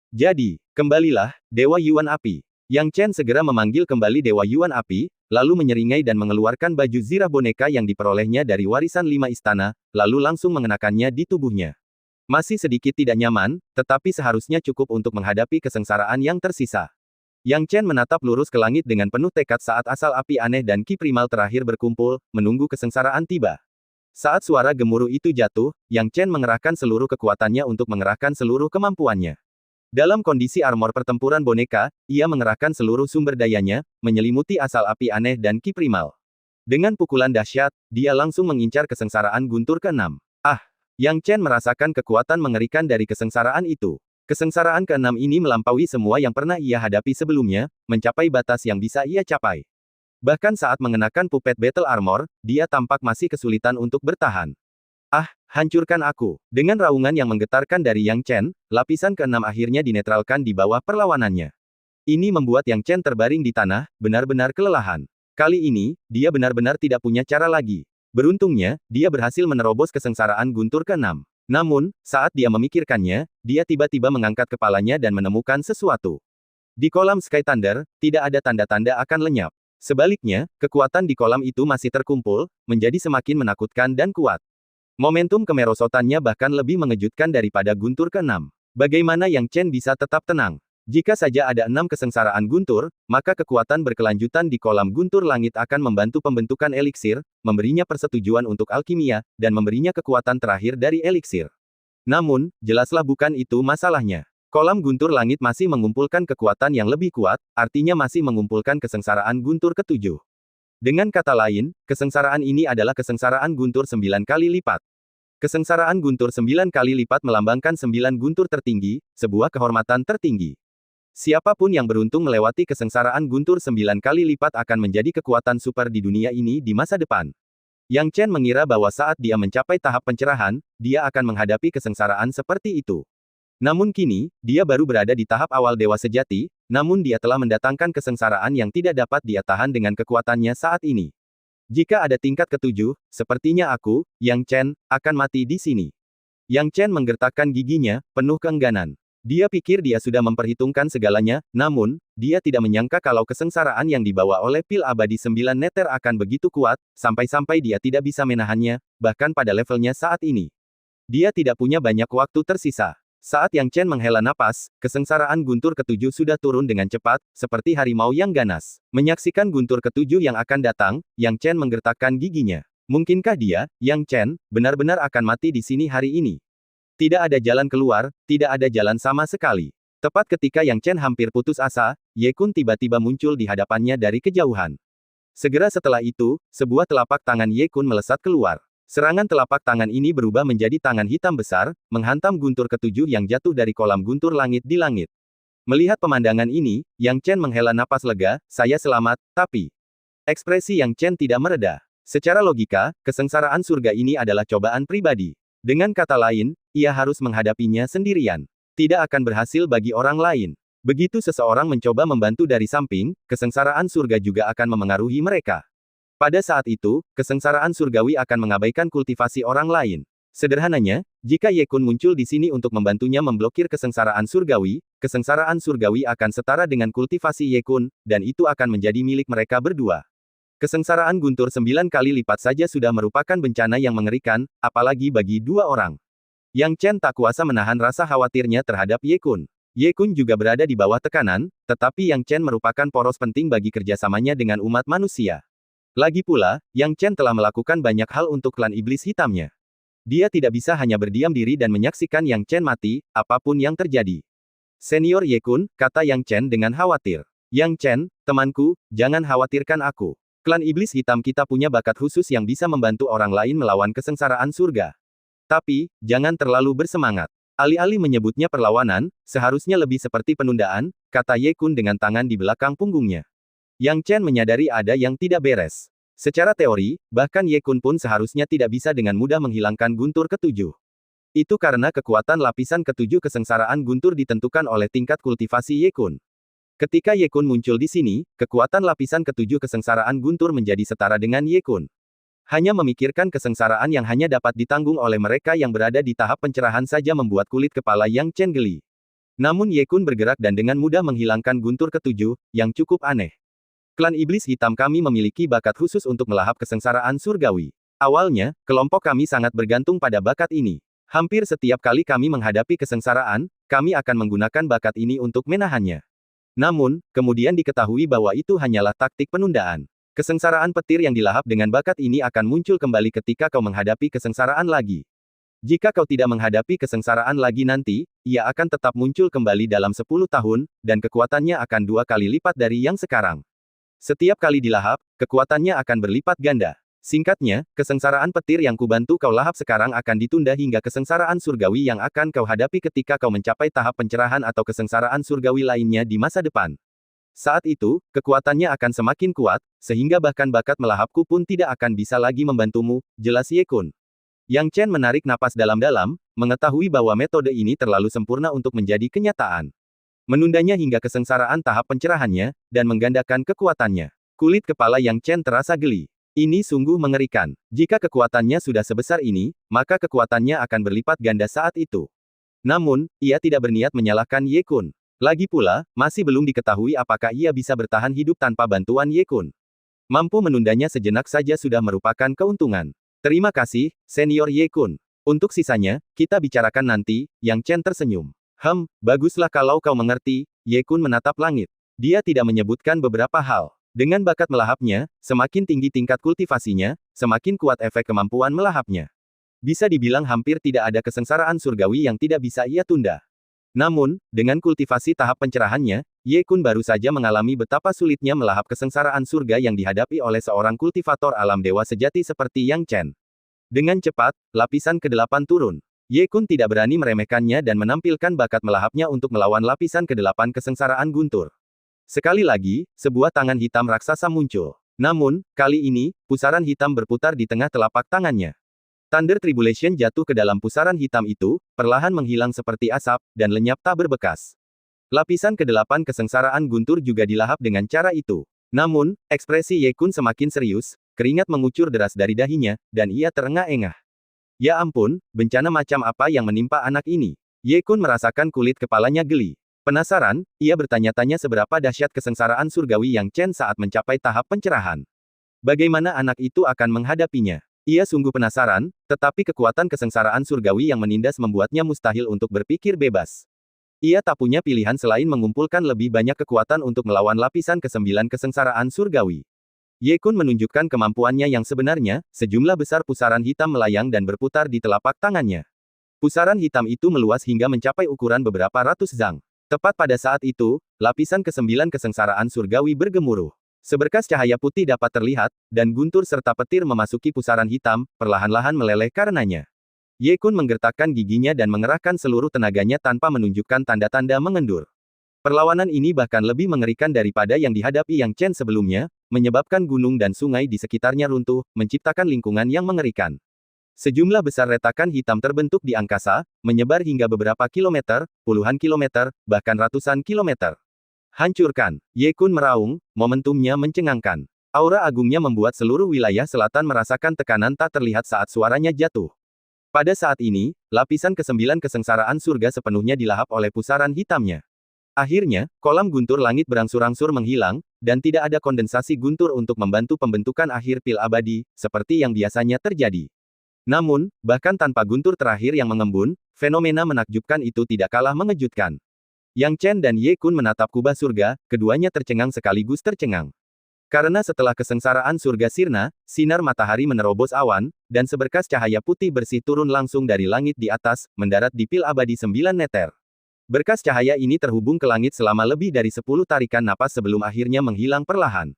Jadi, kembalilah, Dewa Yuan Api. Yang Chen segera memanggil kembali Dewa Yuan Api, lalu menyeringai dan mengeluarkan baju zirah boneka yang diperolehnya dari warisan 5 istana, lalu langsung mengenakannya di tubuhnya. Masih sedikit tidak nyaman, tetapi seharusnya cukup untuk menghadapi kesengsaraan yang tersisa. Yang Chen menatap lurus ke langit dengan penuh tekad saat asal api aneh dan ki primal terakhir berkumpul, menunggu kesengsaraan tiba. Saat suara gemuruh itu jatuh, Yang Chen mengerahkan seluruh kekuatannya untuk mengerahkan seluruh kemampuannya. Dalam kondisi armor pertempuran boneka, ia mengerahkan seluruh sumber dayanya, menyelimuti asal api aneh dan ki primal. Dengan pukulan dahsyat, dia langsung mengincar kesengsaraan guntur ke-6. Ah! Yang Chen merasakan kekuatan mengerikan dari kesengsaraan itu. Kesengsaraan ke-6 ini melampaui semua yang pernah ia hadapi sebelumnya, mencapai batas yang bisa ia capai. Bahkan saat mengenakan puppet battle armor, dia tampak masih kesulitan untuk bertahan. Ah, hancurkan aku. Dengan raungan yang menggetarkan dari Yang Chen, lapisan ke-6 akhirnya dinetralkan di bawah perlawanannya. Ini membuat Yang Chen terbaring di tanah, benar-benar kelelahan. Kali ini, dia benar-benar tidak punya cara lagi. Beruntungnya, dia berhasil menerobos kesengsaraan guntur ke-6. Namun, saat dia memikirkannya, dia tiba-tiba mengangkat kepalanya dan menemukan sesuatu. Di kolam Sky Thunder, tidak ada tanda-tanda akan lenyap. Sebaliknya, kekuatan di kolam itu masih terkumpul, menjadi semakin menakutkan dan kuat. Momentum kemerosotannya bahkan lebih mengejutkan daripada guntur ke-6. Bagaimana Yang Chen bisa tetap tenang? Jika saja ada 6 kesengsaraan guntur, maka kekuatan berkelanjutan di kolam guntur langit akan membantu pembentukan eliksir, memberinya persetujuan untuk alkimia, dan memberinya kekuatan terakhir dari eliksir. Namun, jelaslah bukan itu masalahnya. Kolam guntur langit masih mengumpulkan kekuatan yang lebih kuat, artinya masih mengumpulkan kesengsaraan guntur ke-7. Dengan kata lain, kesengsaraan ini adalah kesengsaraan guntur 9 kali lipat. Kesengsaraan guntur 9 kali lipat melambangkan 9 guntur tertinggi, sebuah kehormatan tertinggi. Siapapun yang beruntung melewati kesengsaraan guntur 9 kali lipat akan menjadi kekuatan super di dunia ini di masa depan. Yang Chen mengira bahwa saat dia mencapai tahap pencerahan, dia akan menghadapi kesengsaraan seperti itu. Namun kini, dia baru berada di tahap awal dewa sejati, namun dia telah mendatangkan kesengsaraan yang tidak dapat dia tahan dengan kekuatannya saat ini. Jika ada tingkat ke-7, sepertinya aku, Yang Chen, akan mati di sini. Yang Chen menggertakkan giginya, penuh keengganan. Dia pikir dia sudah memperhitungkan segalanya, namun, dia tidak menyangka kalau kesengsaraan yang dibawa oleh pil abadi 9 neter akan begitu kuat, sampai-sampai dia tidak bisa menahannya, bahkan pada levelnya saat ini. Dia tidak punya banyak waktu tersisa. Saat Yang Chen menghela napas, kesengsaraan guntur ke-7 sudah turun dengan cepat, seperti harimau yang ganas. Menyaksikan guntur ke-7 yang akan datang, Yang Chen menggertakkan giginya. Mungkinkah dia, Yang Chen, benar-benar akan mati di sini hari ini? Tidak ada jalan keluar, tidak ada jalan sama sekali. Tepat ketika Yang Chen hampir putus asa, Ye Kun tiba-tiba muncul di hadapannya dari kejauhan. Segera setelah itu, sebuah telapak tangan Ye Kun melesat keluar. Serangan telapak tangan ini berubah menjadi tangan hitam besar, menghantam guntur ke-7 yang jatuh dari kolam guntur langit di langit. Melihat pemandangan ini, Yang Chen menghela napas lega, saya selamat, tapi... Ekspresi Yang Chen tidak mereda. Secara logika, kesengsaraan surga ini adalah cobaan pribadi. Dengan kata lain, ia harus menghadapinya sendirian. Tidak akan berhasil bagi orang lain. Begitu seseorang mencoba membantu dari samping, kesengsaraan surga juga akan memengaruhi mereka. Pada saat itu, kesengsaraan surgawi akan mengabaikan kultivasi orang lain. Sederhananya, jika Ye Kun muncul di sini untuk membantunya memblokir kesengsaraan surgawi akan setara dengan kultivasi Ye Kun, dan itu akan menjadi milik mereka berdua. Kesengsaraan guntur 9 kali lipat saja sudah merupakan bencana yang mengerikan, apalagi bagi dua orang. Yang Chen tak kuasa menahan rasa khawatirnya terhadap Ye Kun. Ye Kun juga berada di bawah tekanan, tetapi Yang Chen merupakan poros penting bagi kerjasamanya dengan umat manusia. Lagi pula, Yang Chen telah melakukan banyak hal untuk klan iblis hitamnya. Dia tidak bisa hanya berdiam diri dan menyaksikan Yang Chen mati, apapun yang terjadi. Senior Ye Kun, kata Yang Chen dengan khawatir. Yang Chen, temanku, jangan khawatirkan aku. Klan iblis hitam kita punya bakat khusus yang bisa membantu orang lain melawan kesengsaraan surga. Tapi, jangan terlalu bersemangat. Alih-alih menyebutnya perlawanan, seharusnya lebih seperti penundaan, kata Ye Kun dengan tangan di belakang punggungnya. Yang Chen menyadari ada yang tidak beres. Secara teori, bahkan Ye Kun pun seharusnya tidak bisa dengan mudah menghilangkan guntur ke-7. Itu karena kekuatan lapisan ke-7 kesengsaraan guntur ditentukan oleh tingkat kultivasi Ye Kun. Ketika Ye Kun muncul di sini, kekuatan lapisan ke-7 kesengsaraan guntur menjadi setara dengan Ye Kun. Hanya memikirkan kesengsaraan yang hanya dapat ditanggung oleh mereka yang berada di tahap pencerahan saja membuat kulit kepala Yang Chen geli. Namun Ye Kun bergerak dan dengan mudah menghilangkan guntur ketujuh, yang cukup aneh. Klan Iblis Hitam kami memiliki bakat khusus untuk melahap kesengsaraan surgawi. Awalnya, kelompok kami sangat bergantung pada bakat ini. Hampir setiap kali kami menghadapi kesengsaraan, kami akan menggunakan bakat ini untuk menahannya. Namun, kemudian diketahui bahwa itu hanyalah taktik penundaan. Kesengsaraan petir yang dilahap dengan bakat ini akan muncul kembali ketika kau menghadapi kesengsaraan lagi. Jika kau tidak menghadapi kesengsaraan lagi nanti, ia akan tetap muncul kembali dalam 10 tahun, dan kekuatannya akan 2 kali lipat dari yang sekarang. Setiap kali dilahap, kekuatannya akan berlipat ganda. Singkatnya, kesengsaraan petir yang kubantu kau lahap sekarang akan ditunda hingga kesengsaraan surgawi yang akan kau hadapi ketika kau mencapai tahap pencerahan atau kesengsaraan surgawi lainnya di masa depan. Saat itu, kekuatannya akan semakin kuat, sehingga bahkan bakat melahapku pun tidak akan bisa lagi membantumu, jelas Ye Kun. Yang Chen menarik napas dalam-dalam, mengetahui bahwa metode ini terlalu sempurna untuk menjadi kenyataan. Menundanya hingga kesengsaraan tahap pencerahannya, dan menggandakan kekuatannya. Kulit kepala Yang Chen terasa geli. Ini sungguh mengerikan. Jika kekuatannya sudah sebesar ini, maka kekuatannya akan berlipat ganda saat itu. Namun, ia tidak berniat menyalahkan Ye Kun. Lagi pula, masih belum diketahui apakah ia bisa bertahan hidup tanpa bantuan Ye Kun. Mampu menundanya sejenak saja sudah merupakan keuntungan. Terima kasih, Senior Ye Kun. Untuk sisanya, kita bicarakan nanti, Yang Chen tersenyum. Baguslah kalau kau mengerti, Ye Kun menatap langit. Dia tidak menyebutkan beberapa hal. Dengan bakat melahapnya, semakin tinggi tingkat kultivasinya, semakin kuat efek kemampuan melahapnya. Bisa dibilang hampir tidak ada kesengsaraan surgawi yang tidak bisa ia tunda. Namun, dengan kultivasi tahap pencerahannya, Ye Kun baru saja mengalami betapa sulitnya melahap kesengsaraan surga yang dihadapi oleh seorang kultivator alam dewa sejati seperti Yang Chen. Dengan cepat, lapisan ke-8 turun. Ye Kun tidak berani meremehkannya dan menampilkan bakat melahapnya untuk melawan lapisan ke-8 kesengsaraan guntur. Sekali lagi, sebuah tangan hitam raksasa muncul. Namun, kali ini, pusaran hitam berputar di tengah telapak tangannya. Thunder Tribulation jatuh ke dalam pusaran hitam itu, perlahan menghilang seperti asap, dan lenyap tak berbekas. Lapisan ke-8 kesengsaraan guntur juga dilahap dengan cara itu. Namun, ekspresi Ye Kun semakin serius, keringat mengucur deras dari dahinya, dan ia terengah-engah. Ya ampun, bencana macam apa yang menimpa anak ini? Ye Kun merasakan kulit kepalanya geli. Penasaran, ia bertanya-tanya seberapa dahsyat kesengsaraan surgawi Yang Chen saat mencapai tahap pencerahan. Bagaimana anak itu akan menghadapinya? Ia sungguh penasaran, tetapi kekuatan kesengsaraan surgawi yang menindas membuatnya mustahil untuk berpikir bebas. Ia tak punya pilihan selain mengumpulkan lebih banyak kekuatan untuk melawan lapisan ke-9 kesengsaraan surgawi. Ye Kun menunjukkan kemampuannya yang sebenarnya, sejumlah besar pusaran hitam melayang dan berputar di telapak tangannya. Pusaran hitam itu meluas hingga mencapai ukuran beberapa ratus zang. Tepat pada saat itu, lapisan ke-9 kesengsaraan surgawi bergemuruh. Seberkas cahaya putih dapat terlihat, dan guntur serta petir memasuki pusaran hitam, perlahan-lahan meleleh karenanya. Ye Kun menggertakkan giginya dan mengerahkan seluruh tenaganya tanpa menunjukkan tanda-tanda mengendur. Perlawanan ini bahkan lebih mengerikan daripada yang dihadapi Yang Chen sebelumnya, menyebabkan gunung dan sungai di sekitarnya runtuh, menciptakan lingkungan yang mengerikan. Sejumlah besar retakan hitam terbentuk di angkasa, menyebar hingga beberapa kilometer, puluhan kilometer, bahkan ratusan kilometer. Hancurkan! Ye Kun meraung, momentumnya mencengangkan. Aura agungnya membuat seluruh wilayah selatan merasakan tekanan tak terlihat saat suaranya jatuh. Pada saat ini, lapisan ke-9 kesengsaraan surga sepenuhnya dilahap oleh pusaran hitamnya. Akhirnya, kolam guntur langit berangsur-angsur menghilang, dan tidak ada kondensasi guntur untuk membantu pembentukan akhir pil abadi, seperti yang biasanya terjadi. Namun, bahkan tanpa guntur terakhir yang mengembun, fenomena menakjubkan itu tidak kalah mengejutkan. Yang Chen dan Ye Kun menatap kubah surga, keduanya tercengang sekaligus tercengang. Karena setelah kesengsaraan surga sirna, sinar matahari menerobos awan, dan seberkas cahaya putih bersih turun langsung dari langit di atas, mendarat di pil abadi 9 neter. Berkas cahaya ini terhubung ke langit selama lebih dari 10 tarikan napas sebelum akhirnya menghilang perlahan.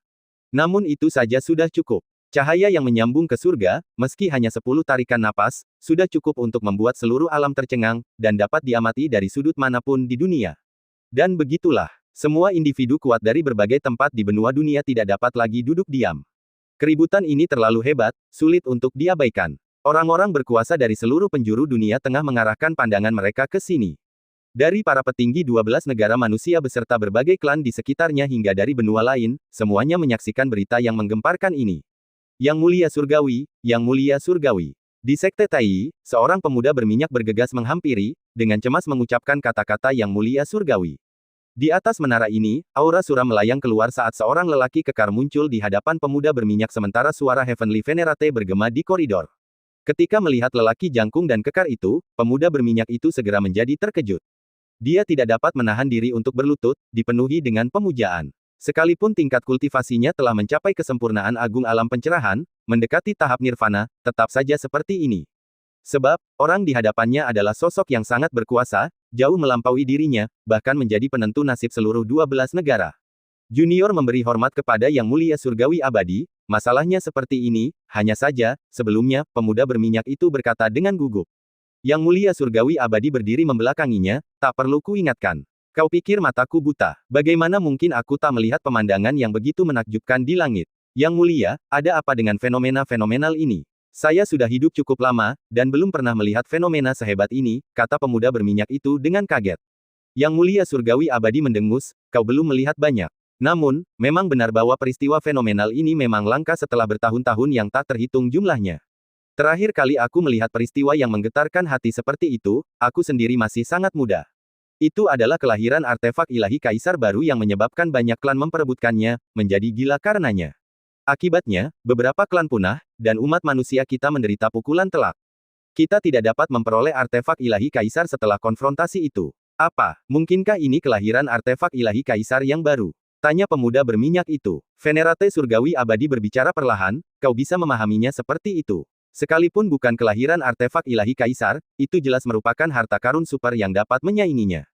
Namun itu saja sudah cukup. Cahaya yang menyambung ke surga, meski hanya 10 tarikan napas, sudah cukup untuk membuat seluruh alam tercengang, dan dapat diamati dari sudut manapun di dunia. Dan begitulah, semua individu kuat dari berbagai tempat di benua dunia tidak dapat lagi duduk diam. Keributan ini terlalu hebat, sulit untuk diabaikan. Orang-orang berkuasa dari seluruh penjuru dunia tengah mengarahkan pandangan mereka ke sini. Dari para petinggi 12 negara manusia beserta berbagai klan di sekitarnya hingga dari benua lain, semuanya menyaksikan berita yang menggemparkan ini. Yang mulia surgawi, yang mulia surgawi. Di Sekte Tai, seorang pemuda berminyak bergegas menghampiri, dengan cemas mengucapkan kata-kata yang mulia surgawi. Di atas menara ini, aura suram melayang keluar saat seorang lelaki kekar muncul di hadapan pemuda berminyak sementara suara Heavenly Venerate bergema di koridor. Ketika melihat lelaki jangkung dan kekar itu, pemuda berminyak itu segera menjadi terkejut. Dia tidak dapat menahan diri untuk berlutut, dipenuhi dengan pemujaan. Sekalipun tingkat kultivasinya telah mencapai kesempurnaan agung alam pencerahan, mendekati tahap nirvana, tetap saja seperti ini. Sebab, orang di hadapannya adalah sosok yang sangat berkuasa, jauh melampaui dirinya, bahkan menjadi penentu nasib seluruh 12 negara. Junior memberi hormat kepada Yang Mulia Surgawi Abadi, masalahnya seperti ini, hanya saja, sebelumnya, pemuda berminyak itu berkata dengan gugup. Yang Mulia Surgawi Abadi berdiri membelakanginya, tak perlu kuingatkan. Kau pikir mataku buta, bagaimana mungkin aku tak melihat pemandangan yang begitu menakjubkan di langit? Yang Mulia, ada apa dengan fenomena fenomenal ini? Saya sudah hidup cukup lama, dan belum pernah melihat fenomena sehebat ini, kata pemuda berminyak itu dengan kaget. Yang Mulia Surgawi Abadi mendengus, kau belum melihat banyak. Namun, memang benar bahwa peristiwa fenomenal ini memang langka setelah bertahun-tahun yang tak terhitung jumlahnya. Terakhir kali aku melihat peristiwa yang menggetarkan hati seperti itu, aku sendiri masih sangat muda. Itu adalah kelahiran artefak ilahi kaisar baru yang menyebabkan banyak klan memperebutkannya, menjadi gila karenanya. Akibatnya, beberapa klan punah, dan umat manusia kita menderita pukulan telak. Kita tidak dapat memperoleh artefak ilahi kaisar setelah konfrontasi itu. Apa, mungkinkah ini kelahiran artefak ilahi kaisar yang baru? Tanya pemuda berminyak itu. Venerate Surgawi Abadi berbicara perlahan, kau bisa memahaminya seperti itu. Sekalipun bukan kelahiran artefak ilahi kaisar, itu jelas merupakan harta karun super yang dapat menyainginya.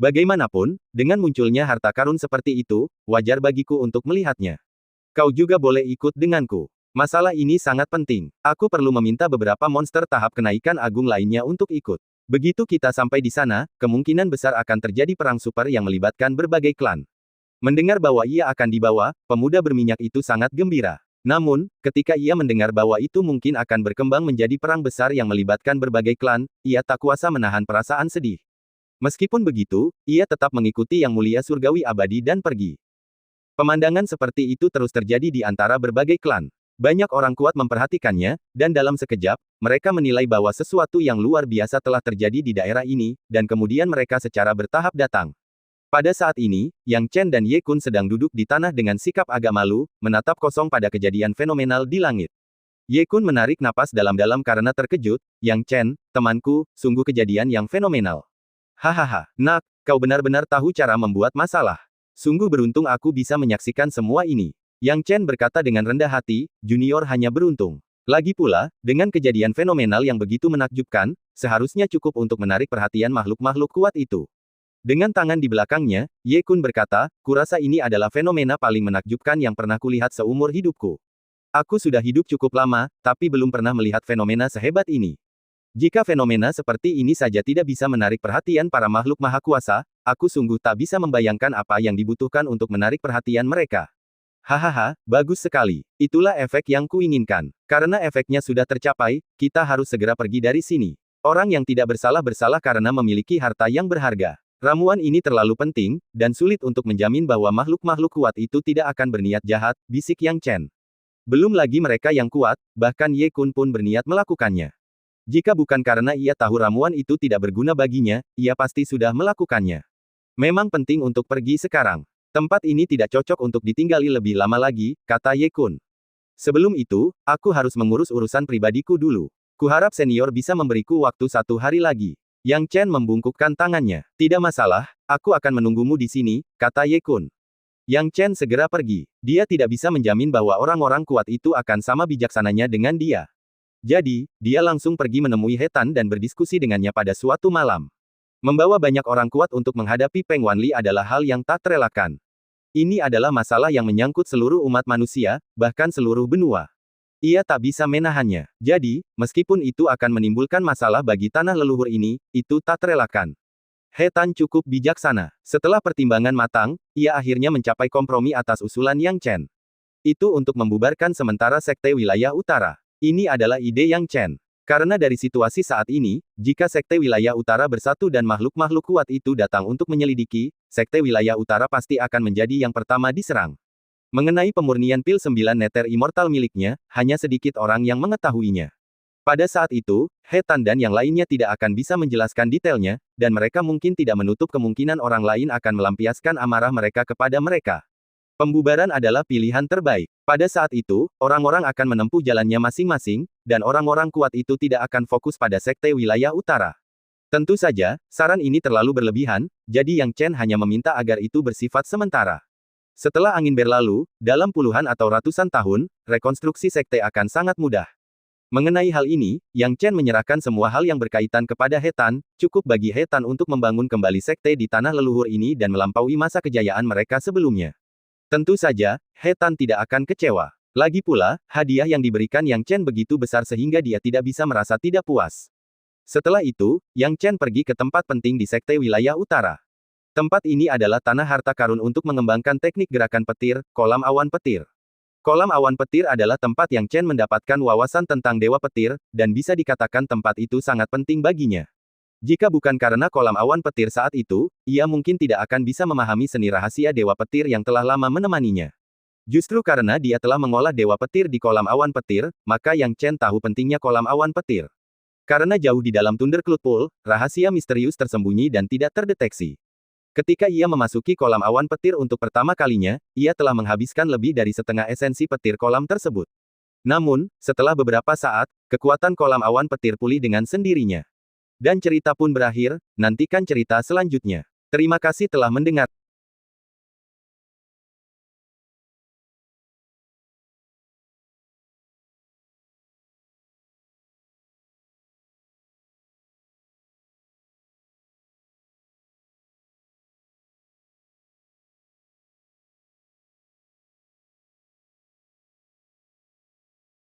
Bagaimanapun, dengan munculnya harta karun seperti itu, wajar bagiku untuk melihatnya. Kau juga boleh ikut denganku. Masalah ini sangat penting. Aku perlu meminta beberapa monster tahap kenaikan agung lainnya untuk ikut. Begitu kita sampai di sana, kemungkinan besar akan terjadi perang super yang melibatkan berbagai klan. Mendengar bahwa ia akan dibawa, pemuda berminyak itu sangat gembira. Namun, ketika ia mendengar bahwa itu mungkin akan berkembang menjadi perang besar yang melibatkan berbagai klan, ia tak kuasa menahan perasaan sedih. Meskipun begitu, ia tetap mengikuti Yang Mulia Surgawi Abadi dan pergi. Pemandangan seperti itu terus terjadi di antara berbagai klan. Banyak orang kuat memperhatikannya, dan dalam sekejap, mereka menilai bahwa sesuatu yang luar biasa telah terjadi di daerah ini, dan kemudian mereka secara bertahap datang. Pada saat ini, Yang Chen dan Ye Kun sedang duduk di tanah dengan sikap agak malu, menatap kosong pada kejadian fenomenal di langit. Ye Kun menarik napas dalam-dalam karena terkejut, Yang Chen, temanku, sungguh kejadian yang fenomenal. Hahaha, nak, kau benar-benar tahu cara membuat masalah. Sungguh beruntung aku bisa menyaksikan semua ini. Yang Chen berkata dengan rendah hati, Junior hanya beruntung. Lagi pula, dengan kejadian fenomenal yang begitu menakjubkan, seharusnya cukup untuk menarik perhatian makhluk-makhluk kuat itu. Dengan tangan di belakangnya, Ye Kun berkata, kurasa ini adalah fenomena paling menakjubkan yang pernah kulihat seumur hidupku. Aku sudah hidup cukup lama, tapi belum pernah melihat fenomena sehebat ini. Jika fenomena seperti ini saja tidak bisa menarik perhatian para makhluk maha kuasa, aku sungguh tak bisa membayangkan apa yang dibutuhkan untuk menarik perhatian mereka. Hahaha, bagus sekali. Itulah efek yang kuinginkan. Karena efeknya sudah tercapai, kita harus segera pergi dari sini. Orang yang tidak bersalah karena memiliki harta yang berharga. Ramuan ini terlalu penting, dan sulit untuk menjamin bahwa makhluk-makhluk kuat itu tidak akan berniat jahat, bisik Yang Chen. Belum lagi mereka yang kuat, bahkan Ye Kun pun berniat melakukannya. Jika bukan karena ia tahu ramuan itu tidak berguna baginya, ia pasti sudah melakukannya. Memang penting untuk pergi sekarang. Tempat ini tidak cocok untuk ditinggali lebih lama lagi, kata Ye Kun. Sebelum itu, aku harus mengurus urusan pribadiku dulu. Kuharap senior bisa memberiku waktu 1 hari lagi. Yang Chen membungkukkan tangannya. Tidak masalah, aku akan menunggumu di sini, kata Ye Kun. Yang Chen segera pergi. Dia tidak bisa menjamin bahwa orang-orang kuat itu akan sama bijaksananya dengan dia. Jadi, dia langsung pergi menemui He Tan dan berdiskusi dengannya pada suatu malam. Membawa banyak orang kuat untuk menghadapi Peng Wanli adalah hal yang tak terelakkan. Ini adalah masalah yang menyangkut seluruh umat manusia, bahkan seluruh benua. Ia tak bisa menahannya. Jadi, meskipun itu akan menimbulkan masalah bagi tanah leluhur ini, itu tak terelakkan. He Tan cukup bijaksana. Setelah pertimbangan matang, ia akhirnya mencapai kompromi atas usulan Yang Chen. Itu untuk membubarkan sementara Sekte Wilayah Utara. Ini adalah ide Yang Chen. Karena dari situasi saat ini, jika Sekte Wilayah Utara bersatu dan makhluk-makhluk kuat itu datang untuk menyelidiki, Sekte Wilayah Utara pasti akan menjadi yang pertama diserang. Mengenai pemurnian pil 9 neter immortal miliknya, hanya sedikit orang yang mengetahuinya. Pada saat itu, He Tan dan yang lainnya tidak akan bisa menjelaskan detailnya, dan mereka mungkin tidak menutup kemungkinan orang lain akan melampiaskan amarah mereka kepada mereka. Pembubaran adalah pilihan terbaik. Pada saat itu, orang-orang akan menempuh jalannya masing-masing, dan orang-orang kuat itu tidak akan fokus pada sekte wilayah utara. Tentu saja, saran ini terlalu berlebihan, jadi Yang Chen hanya meminta agar itu bersifat sementara. Setelah angin berlalu, dalam puluhan atau ratusan tahun, rekonstruksi sekte akan sangat mudah. Mengenai hal ini, Yang Chen menyerahkan semua hal yang berkaitan kepada He Tan, cukup bagi He Tan untuk membangun kembali sekte di tanah leluhur ini dan melampaui masa kejayaan mereka sebelumnya. Tentu saja, He Tan tidak akan kecewa. Lagi pula, hadiah yang diberikan Yang Chen begitu besar sehingga dia tidak bisa merasa tidak puas. Setelah itu, Yang Chen pergi ke tempat penting di sekte wilayah utara. Tempat ini adalah tanah harta karun untuk mengembangkan teknik gerakan petir, kolam awan petir. Kolam awan petir adalah tempat yang Chen mendapatkan wawasan tentang dewa petir, dan bisa dikatakan tempat itu sangat penting baginya. Jika bukan karena kolam awan petir saat itu, ia mungkin tidak akan bisa memahami seni rahasia dewa petir yang telah lama menemaninya. Justru karena dia telah mengolah dewa petir di kolam awan petir, maka Yang Chen tahu pentingnya kolam awan petir. Karena jauh di dalam Thundercloud Pool, rahasia misterius tersembunyi dan tidak terdeteksi. Ketika ia memasuki kolam awan petir untuk pertama kalinya, ia telah menghabiskan lebih dari setengah esensi petir kolam tersebut. Namun, setelah beberapa saat, kekuatan kolam awan petir pulih dengan sendirinya. Dan cerita pun berakhir, nantikan cerita selanjutnya. Terima kasih telah mendengar.